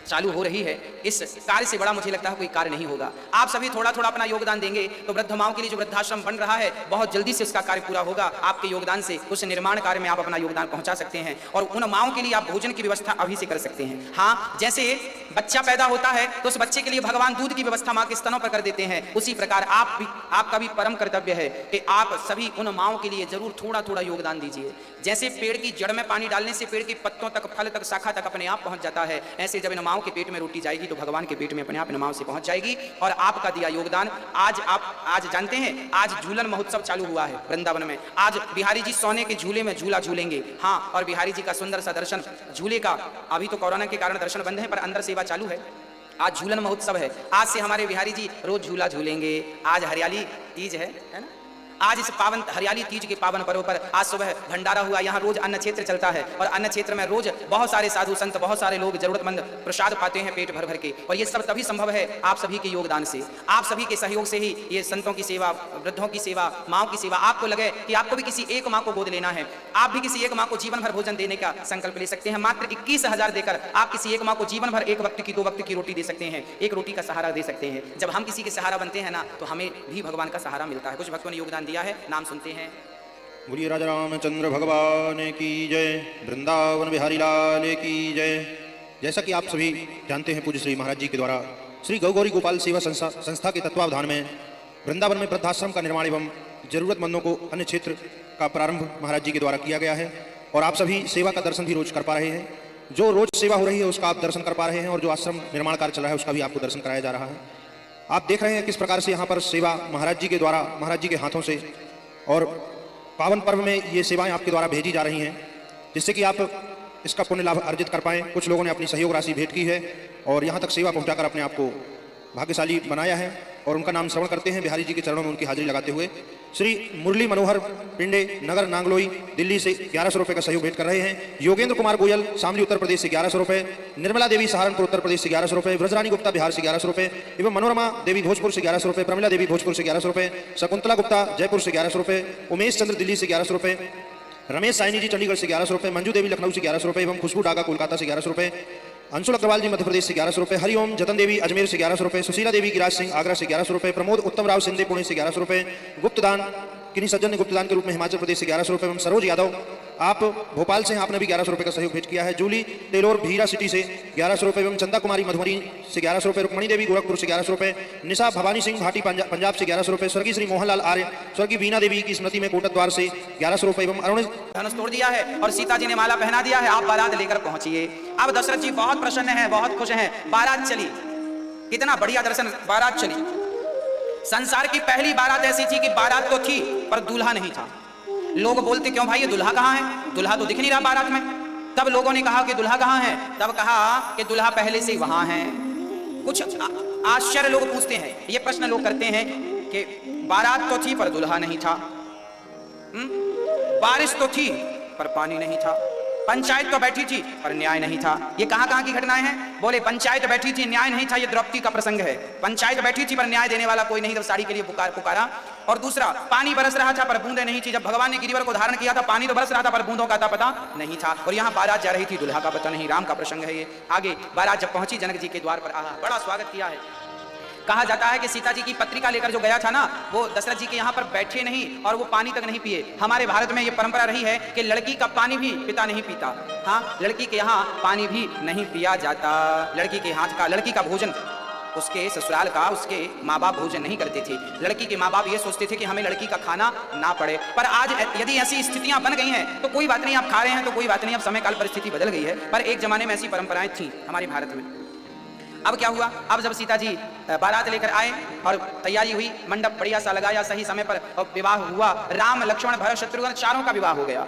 चालू हो रही है, इस कार्य से बड़ा मुझे लगता है कोई कार्य नहीं होगा। आप सभी थोड़ा थोड़ा अपना योगदान देंगे तो वृद्ध माओं के लिए जो वृद्धाश्रम बन रहा है बहुत जल्दी से उसका कार्य पूरा होगा। आपके योगदान से उस निर्माण कार्य में आप अपना योगदान पहुंचा सकते हैं और उन माओं के लिए आप भोजन की व्यवस्था अभी से कर सकते हैं। हाँ, जैसे बच्चा पैदा होता है तो उस बच्चे के लिए भगवान दूध की व्यवस्था माँ के स्तनों पर कर देते हैं, उसी प्रकार आपका भी परम कर्तव्य है कि आप सभी उन माओं के लिए जरूर थोड़ा थोड़ा योगदान दीजिए। जैसे पेड़ की जड़ में पानी डालने से पेड़ के पत्तों तक, फल तक, शाखा तक अपने आप पहुंच जाता है, ऐसे जब इन माओं के पेट में रोटी जाएगी तो भगवान के पेट में अपने आप इन माओं से पहुंच जाएगी। और आपका दिया योगदान आज जानते हैं, आज झूलन महोत्सव चालू हुआ है वृंदावन में। आज बिहारी जी सोने के झूले में झूला झूलेंगे। हाँ, और बिहारी जी का सुंदर सा दर्शन झूले का, अभी तो कोरोना के कारण दर्शन बंद है पर अंदर सेवा चालू है। आज झूलन महोत्सव है, आज से हमारे बिहारी जी रोज झूला झूलेंगे। आज हरियाली तीज है ना? आज इस पावन हरियाली तीज के पावन पर्व पर आज सुबह भंडारा हुआ। यहाँ रोज अन्न क्षेत्र चलता है और अन्न क्षेत्र में रोज बहुत सारे साधु संत, बहुत सारे लोग जरूरतमंद प्रसाद पाते हैं पेट भर भर के। और ये सब तभी संभव है आप सभी के योगदान से, आप सभी के सहयोग से ही ये संतों की सेवा, वृद्धों की सेवा, माओं की सेवा। आपको लगे कि आपको भी किसी एक माँ को गोद लेना है, आप भी किसी एक माँ को जीवन भर भोजन देने का संकल्प ले सकते हैं। मात्र 21,000 देकर आप किसी एक माँ को जीवन भर एक वक्त की, 2 वक्त की रोटी दे सकते हैं, एक रोटी का सहारा दे सकते हैं। जब हम किसी के सहारा बनते हैं ना तो हमें भी भगवान का सहारा मिलता है। कुछ भक्तों ने योगदान दिया है, नाम सुनते हैं। बोलिए राजा रामचंद्र भगवान की जय, वृंदावन बिहारी लाल की जय। जैसा कि आप सभी जानते हैं, पूज्य श्री महाराज जी के द्वारा श्री गौ गौरी गोपाल सेवा संस्था के तत्वावधान में वृंदावन में वृद्धाश्रम का निर्माण एवं जरूरतमंदों को अन्य क्षेत्र का प्रारंभ महाराज जी के द्वारा किया गया है। और आप सभी सेवा का दर्शन भी रोज कर पा रहे हैं। जो रोज सेवा हो रही है उसका आप दर्शन कर पा रहे हैं और जो आश्रम निर्माण कार्य चल रहा है उसका भी आपको दर्शन कराया जा रहा है। आप देख रहे हैं किस प्रकार से यहाँ पर सेवा महाराज जी के द्वारा, महाराज जी के हाथों से और पावन पर्व में ये सेवाएं आपके द्वारा भेजी जा रही हैं, जिससे कि आप इसका पुण्य लाभ अर्जित कर पाएँ। कुछ लोगों ने अपनी सहयोग राशि भेंट की है और यहाँ तक सेवा पहुँचाकर अपने आप को भाग्यशाली बनाया है और उनका नाम श्रवण करते हैं। बिहारी जी के चरणों में उनकी हाजिरी लगाते हुए श्री मुरली मनोहर पिंडे नगर नांगलोई दिल्ली से 1100 रुपये का सहयोग भेंट कर रहे हैं। योगेंद्र कुमार गोयल शामली उत्तर प्रदेश से 1100 रुपये, निर्मला देवी सहारनपुर उत्तर प्रदेश से 1100 रुपये, ब्रजरानी गुप्ता बिहार से 1100 रुपये एवं मनोरमा देवी भोजपुर से 1100 रुपये, प्रमिला देवी भोजपुर से 1100 रुपये, शकुंतला गुप्ता जयपुर से 1100 रुपये, उमेश चंद्र दिल्ली से 1100 रुपये, रमेश साइनी जी चंडीगढ़ से 1100 रुपये, मंजू देवी लखनऊ से 1100 रुपये एवं खुशबू डागा कोलकाता से 1100 रुपये, अंशुल अग्रवाल जी मध्य प्रदेश से 1100 रुपये, हरिओम जतन देवी अजमेर से 1100 रुपये, सुशीला देवी गिराज सिंह आगरा से 1100 रुपये, प्रमोद उत्तम राव सिंधे पुणे से 1100 रुपये, गुप्तदान किन्हीं सज्जन ने गुप्तदान के रूप में हिमाचल प्रदेश से 1100 रुपये एवं सरोज यादव आप भोपाल से हैं, आपने भी 1100 रुपये का सहयोग भेंट किया है। जूली टेलोर भीरा सिटी से 1100 रुपये एवं चंदा कुमारी मधुबनी से 1100 रुपये, रुक्मणी देवी गोरखपुर से 1100 रुपये, निशा भवानी सिंह भाटी पंजाब से 1100 रुपये, स्वर्गीय श्री मोहनलाल आर्य स्वर्गीय बीना देवी की स्मृति में कोटद्वार से 1100 रुपये एवं अरुण धनुष तोड़ दिया है और सीता जी ने माला पहना दिया है। आप बारात लेकर पहुंचिए। अब दशरथ जी बहुत प्रसन्न हैं, बहुत खुश हैं। बारात चली, कितना बढ़िया दर्शन, बारात चली। संसार की पहली बारात ऐसी थी कि बारात तो थी पर दूल्हा नहीं था। लोग बोलते क्यों भाई ये दूल्हा कहाँ है, दूल्हा तो दिख नहीं रहा बारात में। तब लोगों ने कहा कि दूल्हा कहाँ है, तब कहा कि दूल्हा पहले से ही वहां है। कुछ आश्चर्य लोग पूछते हैं, ये प्रश्न लोग करते हैं कि बारात तो थी पर दूल्हा नहीं था, बारिश तो थी पर पानी नहीं था, पंचायत तो बैठी थी पर न्याय नहीं था। ये कहां की घटनाएं हैं? बोले पंचायत बैठी थी, न्याय नहीं था। ये द्रौपदी का प्रसंग है। पंचायत बैठी थी पर न्याय देने वाला कोई नहीं, जब साड़ी के लिए पुकारा। और दूसरा, पानी बरस रहा था पर बूंदे नहीं थी। जब भगवान ने गिरिवर को धारण किया था, पानी तो बरस रहा था पर बूंदों का पता नहीं था। और यहाँ बारात जा रही थी, दूल्हा का पता नहीं। राम का प्रसंग है ये। आगे बारात जब पहुंची जनक जी के द्वार पर, आहा बड़ा स्वागत किया है। कहा जाता है कि सीता जी की पत्रिका लेकर जो गया था ना, वो दशरथ जी के यहाँ पर बैठे नहीं और वो पानी तक नहीं पिए। हमारे भारत में ये परंपरा रही है कि लड़की का पानी भी पिता नहीं पीता। हाँ, लड़की के यहाँ पानी भी नहीं पिया जाता। लड़की के हाथ का, लड़की का भोजन, उसके ससुराल का उसके माँ बाप भोजन नहीं करते थे। लड़की के माँ बाप ये सोचते थे कि हमें लड़की का खाना ना पड़े। पर आज यदि ऐसी स्थितियां बन गई हैं तो कोई बात नहीं, आप खा रहे हैं तो कोई बात नहीं, अब समय काल परिस्थिति बदल गई है। पर एक जमाने में ऐसी परंपराएं थी हमारे भारत में। अब क्या हुआ? अब जब सीता जी बारात लेकर आए और तैयारी हुई, मंडप बढ़िया सा लगाया, सही समय पर विवाह हुआ। राम लक्ष्मण भरत शत्रुघ्न चारों का विवाह हो गया।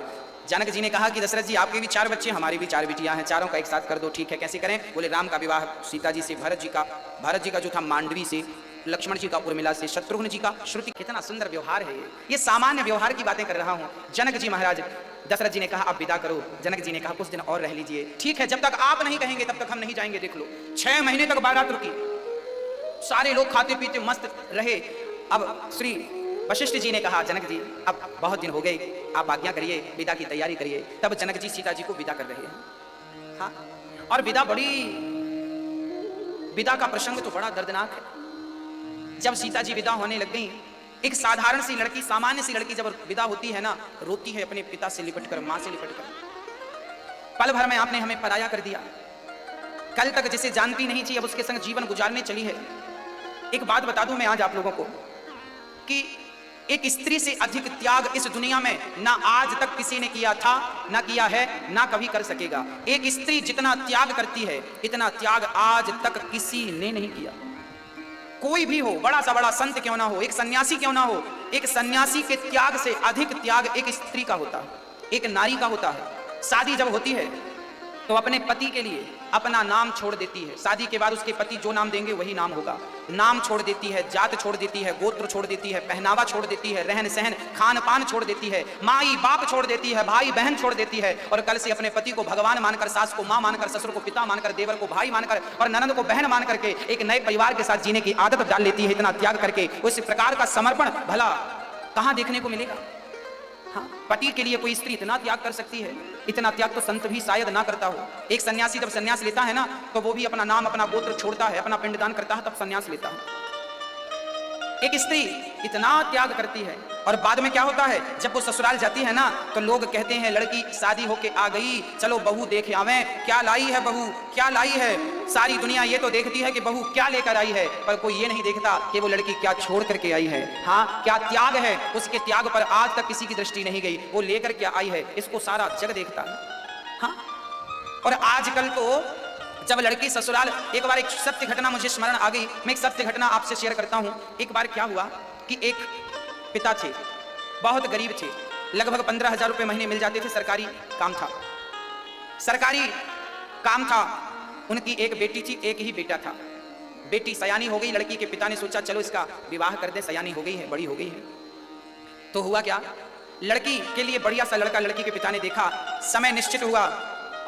जनक जी ने कहा कि दशरथ जी आपके भी 4 बच्चे, हमारी भी 4 बिटियां हैं, चारों का एक साथ कर दो। ठीक है, कैसे करें? बोले राम का विवाह सीता जी से, भरत जी का जो था मांडवी से, लक्ष्मण जी का उर्मिला से, शत्रुघ्न जी का श्रुति। कितना सुंदर व्यवहार है ये सामान्य व्यवहार की बातें कर रहा हूं। जनक जी महाराज, दशरथ जी ने कहा अब विदा करो। जनक जी ने कहा कुछ दिन और रह लीजिए। ठीक है, जब तक आप नहीं कहेंगे तब तक हम नहीं जाएंगे। देख लो, 6 महीने तक बारात रुकी, सारे लोग खाते पीते मस्त रहे। अब श्री वशिष्ठ जी ने कहा जनक जी अब बहुत दिन हो गए, आप आज्ञा करिए, विदा की तैयारी करिए। तब जनक जी सीता जी को विदा कर रहे हैं। हाँ, और विदा का प्रसंग तो बड़ा दर्दनाक है। जब सीता जी विदा होने लग गई, एक साधारण सी लड़की, सामान्य सी लड़की जब विदा होती है ना, रोती है अपने पिता से लिपटकर, मां से लिपटकर। पल भर में आपने हमें पराया कर दिया। कल तक जिसे जानती नहीं थी अब उसके संग जीवन गुजारने चली है। एक बात बता दूं मैं आज आप लोगों को कि एक स्त्री से अधिक त्याग इस दुनिया में ना आज तक किसी ने किया था, ना किया है, ना कभी कर सकेगा। एक स्त्री जितना त्याग करती है, इतना त्याग आज तक किसी ने नहीं किया। कोई भी हो, बड़ा सा बड़ा संत क्यों ना हो, एक सन्यासी क्यों ना हो, एक सन्यासी के त्याग से अधिक त्याग एक स्त्री का होता है, एक नारी का होता है। शादी जब होती है तो अपने पति के लिए अपना नाम छोड़ देती है। शादी के बाद उसके पति जो नाम देंगे वही नाम होगा। नाम छोड़ देती है, जात छोड़ देती है, गोत्र छोड़ देती है, पहनावा छोड़ देती है, रहन सहन खान पान छोड़ देती है, माई बाप छोड़ देती है, भाई बहन छोड़ देती है। और कल से अपने पति को भगवान मानकर, सास को मां मानकर, ससुर को पिता मानकर, देवर को भाई मानकर और ननद को बहन मान करके एक नए परिवार के साथ जीने की आदत डाल लेती है। इतना त्याग करके उस प्रकार का समर्पण भला कहां देखने को मिलेगा? हाँ, पति के लिए कोई स्त्री इतना त्याग कर सकती है? इतना त्याग तो संत भी शायद ना करता हो। एक सन्यासी जब सन्यास लेता है ना, तो वो भी अपना नाम, अपना गोत्र छोड़ता है, अपना पिंडदान करता है, तब सन्यास लेता है। एक स्त्री इतना त्याग करती है और बाद में क्या होता है, जब वो ससुराल जाती है ना, तो लोग कहते हैं लड़की शादी होके आ गई, चलो बहू देख आवे, क्या लाई है बहू, क्या लाई है। सारी दुनिया ये तो देखती है कि बहू क्या लेकर आई है, पर कोई ये नहीं देखता कि वो लड़की क्या छोड़ करके आई है। हाँ, क्या त्याग है, उसके त्याग पर आज तक किसी की दृष्टि नहीं गई। वो लेकर क्या आई है, इसको सारा जग देखता है। हाँ, और आजकल तो जब लड़की ससुराल, एक बार एक सत्य घटना मुझे स्मरण आ गई, मैं एक सत्य घटना आपसे शेयर करता हूं। एक बार क्या हुआ कि एक पिता थे, बहुत गरीब थे, लगभग 15,000 रुपए महीने मिल जाते थे, सरकारी काम था, सरकारी काम था। उनकी एक बेटी थी, एक ही बेटा था। बेटी सयानी हो गई, लड़की के पिता ने सोचा चलो इसका विवाह कर दे, सयानी हो गई है, बड़ी हो गई है। तो हुआ क्या, लड़की के लिए बढ़िया सा लड़का लड़की के पिता ने देखा, समय निश्चित हुआ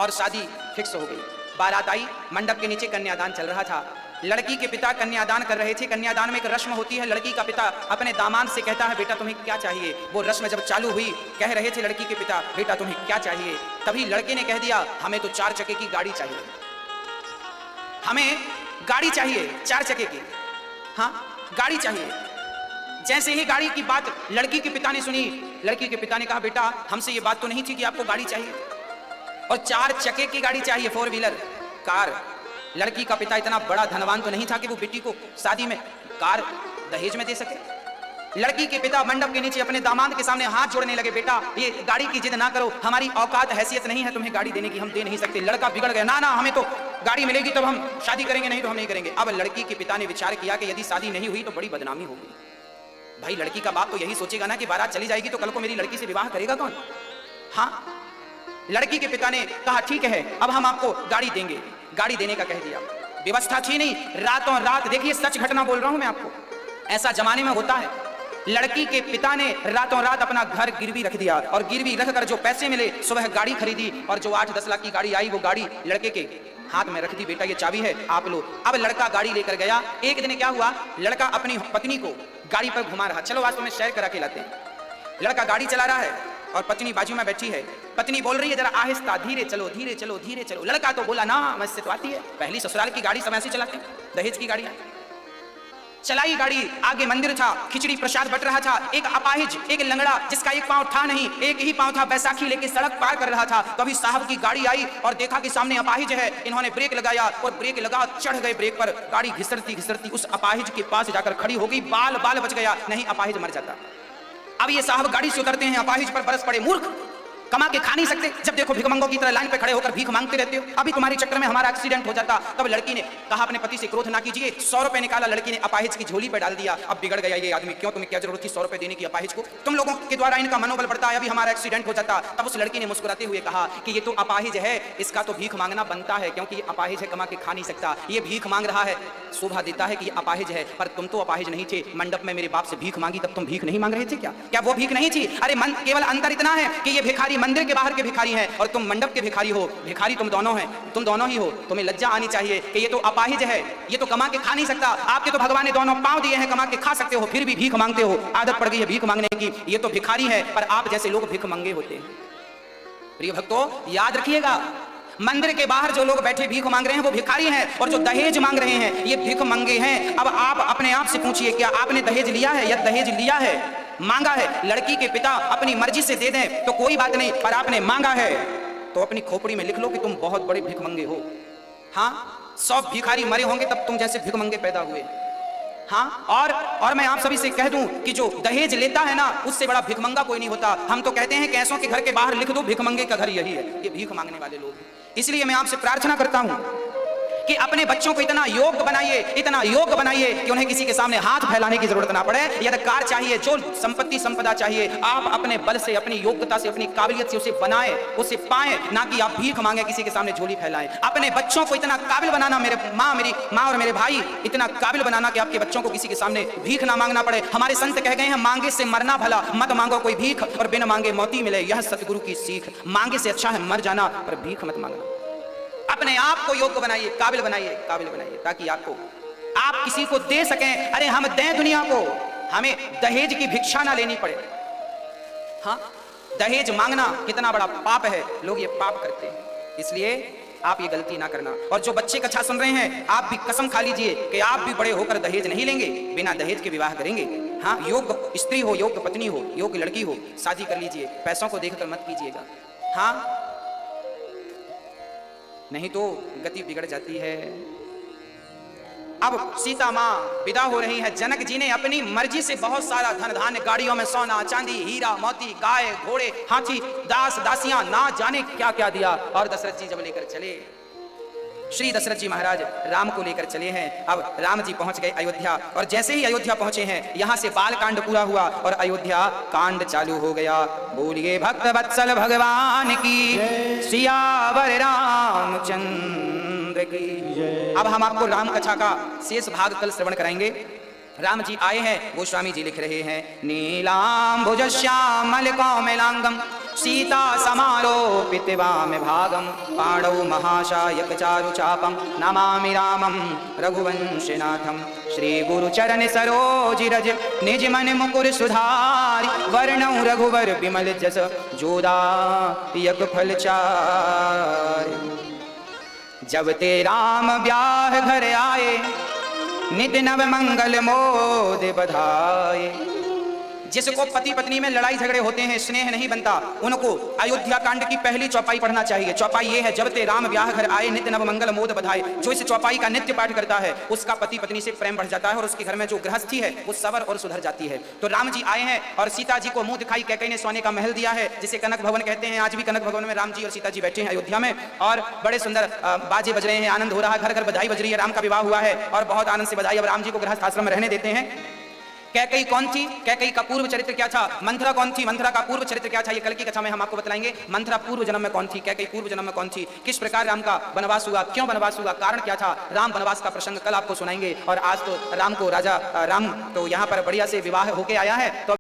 और शादी फिक्स हो गई। बारात आई, मंडप के नीचे कन्यादान चल रहा था। लड़की के पिता कन्यादान कर रहे थे। कन्यादान में एक रस्म होती है, लड़की का पिता अपने दामाद से कहता है बेटा तुम्हें क्या चाहिए। वो रस्म जब चालू हुई, कह रहे थे लड़की के पिता बेटा तुम्हें क्या चाहिए। तभी लड़के ने कह दिया हमें तो 4 चक्के की गाड़ी चाहिए, हमें गाड़ी चाहिए 4 चक्के की, हाँ गाड़ी चाहिए। जैसे ही गाड़ी की बात लड़की के पिता ने सुनी, लड़की के पिता ने कहा बेटा हमसे ये बात तो नहीं थी कि आपको गाड़ी चाहिए और 4 चक्के की गाड़ी चाहिए, 4 व्हीलर कार। लड़की का पिता इतना बड़ा धनवान तो नहीं था कि वो बेटी को शादी में कार दहेज में दे सके। लड़की के पिता मंडप के नीचे अपने दामाद के सामने हाथ जोड़ने लगे, बेटा ये गाड़ी की जिद ना करो, हमारी औकात हैसियत नहीं है तुम्हें गाड़ी देने की, हम दे नहीं सकते। लड़का बिगड़ गया, ना ना हमें तो गाड़ी मिलेगी तब हम शादी करेंगे, नहीं तो हम नहीं करेंगे। अब लड़की के पिता ने विचार किया कि यदि शादी नहीं हुई तो बड़ी बदनामी होगी। भाई लड़की का बाप तो यही सोचेगा ना कि बारात चली जाएगी तो कल को मेरी लड़की से विवाह करेगा कौन। हाँ, लड़की के पिता ने कहा ठीक है अब हम आपको गाड़ी देंगे, गाड़ी देने का कह दिया। व्यवस्था थी नहीं, रातों रात, देखिए सच घटना बोल रहा हूं मैं आपको, ऐसा जमाने में होता है। लड़की के पिता ने रातों रात अपना घर गिरवी रख दिया और गिरवी रखकर जो पैसे मिले सुबह गाड़ी खरीदी और जो 8-10 लाख की गाड़ी आई वो गाड़ी लड़के के हाथ में रख दी, बेटा ये चाबी है आप लो। अब लड़का गाड़ी लेकर गया। एक दिन क्या हुआ, लड़का अपनी पत्नी को गाड़ी पर घुमा रहा, चलो आज तुम्हें शेयर करा के लाते हैं। लड़का गाड़ी चला रहा है और पत्नी बाजू में बैठी है। पत्नी बोल रही है जरा आहिस्ता, धीरे चलो धीरे चलो धीरे चलो। लड़का तो बोला ना मुझसे तो आती है, पहली ससुराल की गाड़ी सब ऐसे चलाते हैं, दहेज की गाड़ियां। चलाई गाड़ी, आगे मंदिर था, खिचड़ी प्रसाद बट रहा था। एक अपाहिज, एक लंगड़ा जिसका एक पांव था नहीं, एक ही पांव था, बैसाखी लेके सड़क पार कर रहा था। तो अभी साहब की गाड़ी आई और देखा कि सामने अपाहिज है। इन्होंने ब्रेक लगाया और ब्रेक लगा, चढ़ गए ब्रेक पर। गाड़ी घिसरती घिसरती उस अपाहिज के पास जाकर खड़ी हो गई। बाल बाल बच गया, नहीं अपाहिज मर जाता। अब ये साहब गाड़ी से उतरते हैं, अपाहिज पर बरस पड़े, मूर्ख कमा के खा नहीं सकते, जब देखो भिखमंगों की तरह लाइन पे खड़े होकर भीख मांगते रहते हो, अभी तुम्हारे चक्कर में हमारा एक्सीडेंट हो जाता। तब लड़की ने कहा अपने पति से क्रोध ना कीजिए, 100 रुपए निकाला, लड़की ने अपाहिज की झोली पे डाल दिया। अब बिगड़ गया ये आदमी, क्यों तुम्हें क्या जरूरत थी 100 रुपए देने की अपाहिज को, तुम लोगों के द्वारा इनका मनोबल बढ़ता है, अभी हमारा एक्सीडेंट हो जाता। तब उस लड़की ने मुस्कुराते हुए कहा कि ये तो अपाहिज है, इसका तो भीख मांगना बनता है, क्योंकि ये अपाहिज है, कमा के खा नहीं सकता, ये भीख मांग रहा है, शोभा देता है कि ये अपाहिज है। पर तुम तो अपाहिज नहीं थे, मंडप में मेरे बाप से भीख मांगी तब तुम भीख नहीं मांग रहे थे क्या? क्या वो भीख नहीं थी? अरे केवल अंतर इतना है कि ये भिखारी मंदिर के बाहर के भिखारी हैं और तुम मंडप के भिखारी हो। भिखारी तुम दोनों हैं, तुम दोनों ही हो। तुम्हें लज्जा आनी चाहिए कि ये तो अपाहिज है, ये तो कमा के खा नहीं सकता, आपके तो भगवान ने दोनों पांव दिए हैं, कमा के खा सकते हो, फिर भी भीख मांगते हो। आदत पड़ गई है भीख मांगने की, ये तो भिखारी है, पर आप जैसे लोग भिख मंगे होते हैं। प्रिय भक्तों याद रखिएगा, मंदिर के बाहर जो लोग बैठे भीख मांग रहे हैं वो भिखारी हैं, और जो दहेज मांग रहे हैं ये भीख मंगे हैं। अब आप अपने आप से पूछिए, क्या आपने दहेज लिया है या दहेज लिया है, मांगा है? लड़की के पिता अपनी मर्जी से दे दें तो कोई बात नहीं, पर आपने मांगा है तो अपनी खोपड़ी में लिख लो कि तुम बहुत बड़े भिख मंगे हो। हाँ, 100 भिखारी मरे होंगे तब तुम जैसे भिख मंगे पैदा हुए। हाँ, और मैं आप सभी से कह दूं कि जो दहेज लेता है ना उससे बड़ा भिखमंगा कोई नहीं होता। हम तो कहते हैं कैसों के घर के बाहर लिख दो भिखमंगे का घर यही है, ये भीख मांगने वाले लोग। इसलिए मैं आपसे प्रार्थना करता हूं कि अपने बच्चों को इतना योग्य बनाइए, इतना योग्य बनाइए कि उन्हें किसी के सामने हाथ फैलाने की जरूरत ना पड़े। यदि कार चाहिए, जो संपत्ति संपदा चाहिए, आप अपने बल से, अपनी योग्यता से, अपनी काबिलियत से उसे बनाएं, उसे पाएं, ना कि आप भीख मांगे किसी के सामने झोली फैलाएं। अपने बच्चों को इतना काबिल बनाना, मेरी माँ और मेरे भाई, इतना काबिल बनाना कि आपके बच्चों को किसी के सामने भीख ना मांगना पड़े। हमारे संत कह गए हैं, मांगे से मरना भला, मत मांगो कोई भीख और बिन मांगे मौती मिले, यह सतगुरु की सीख। मांगे से अच्छा है मर जाना, पर भीख मत मांगना। अपने आप को योग्य बनाइए, काबिल बनाइए, काबिल बनाइए, ताकि आप किसी को दे सकें। अरे हम दें दुनिया को, हमें दहेज की भिक्षा ना लेनी पड़े। हाँ, दहेज मांगना कितना बड़ा पाप है, लोग ये पाप करते हैं, इसलिए आप ये गलती ना करना। और जो बच्चे कथा सुन रहे हैं, आप भी कसम खा लीजिए कि आप भी बड़े होकर दहेज नहीं लेंगे, बिना दहेज के विवाह करेंगे। हाँ, योग्य स्त्री हो, योग्य पत्नी हो, योग्य लड़की हो, शादी कर लीजिए, पैसों को देखकर मत कीजिएगा। हाँ, नहीं तो गति बिगड़ जाती है। अब सीता माँ विदा हो रही है। जनक जी ने अपनी मर्जी से बहुत सारा धन धान्य, गाड़ियों में सोना चांदी, हीरा मोती, गाय घोड़े, हाथी, दास दासियां, ना जाने क्या क्या दिया। और दशरथ जी जब लेकर चले, श्री दशरथ जी महाराज राम को लेकर चले हैं। अब राम जी पहुंच गए अयोध्या, और जैसे ही अयोध्या पहुंचे हैं, यहां से बाल कांड पूरा हुआ और अयोध्या कांड चालू हो गया। बोलिए भक्त वत्सल भगवान की, सियावर रामचंद्र की। अब हम आपको राम कथा का शेष भाग कल श्रवण कराएंगे। राम जी आए हैं, गोस्वामी जी लिख रहे हैं, नीलांबुज श्यामल कौमलांगम सीता समारोपित वाम भागम पाणौ महाशायक चारु चापम नमामि रामम रघुवंशनाथम श्री गुरु चरण सरोज रज निज मन मुकुर सुधारि वर्णौ रघुवर विमल जस जोदायक फल चारि। जब ते राम ब्याह घर आए नित नव मंगल मोद बधाए। जिसको पति पत्नी में लड़ाई झगड़े होते हैं, स्नेह नहीं बनता, उनको अयोध्या कांड की पहली चौपाई पढ़ना चाहिए। चौपाई ये है, जब ते राम ब्याह घर आए नित्य नव मंगल मोद बधाए। जो इस चौपाई का नित्य पाठ करता है उसका पति पत्नी से प्रेम बढ़ जाता है और उसके घर में जो गृहस्थी है वो सवर और सुधर जाती है। तो राम जी आए हैं और सीता जी को मुंह दिखाई कैकेयी ने सोने का महल दिया है, जिसे कनक भवन कहते हैं। आज भी कनक भवन में राम जी और सीता जी बैठे हैं अयोध्या में और बड़े सुंदर बाजे बज रहे हैं, आनंद हो रहा है, घर घर बधाई बज रही है। राम का विवाह हुआ है और बहुत आनंद से बधाई। अब राम जी को गृहस्थ आश्रम में रहने देते हैं। कैकेयी कौन थी? कैकेयी का पूर्व चरित्र क्या था? मंथरा कौन थी? मंथरा का पूर्व चरित्र क्या था? ये कल की कथा में हम आपको बतलाएंगे। मंथरा पूर्व जन्म में कौन थी? कैकेयी पूर्व जन्म में कौन थी? किस प्रकार राम का वनवास हुआ? क्यों वनवास हुआ? कारण क्या था? राम वनवास का प्रसंग कल आपको सुनाएंगे। और आज तो राम को राजा राम तो यहाँ पर बढ़िया से विवाह होके आया है। तो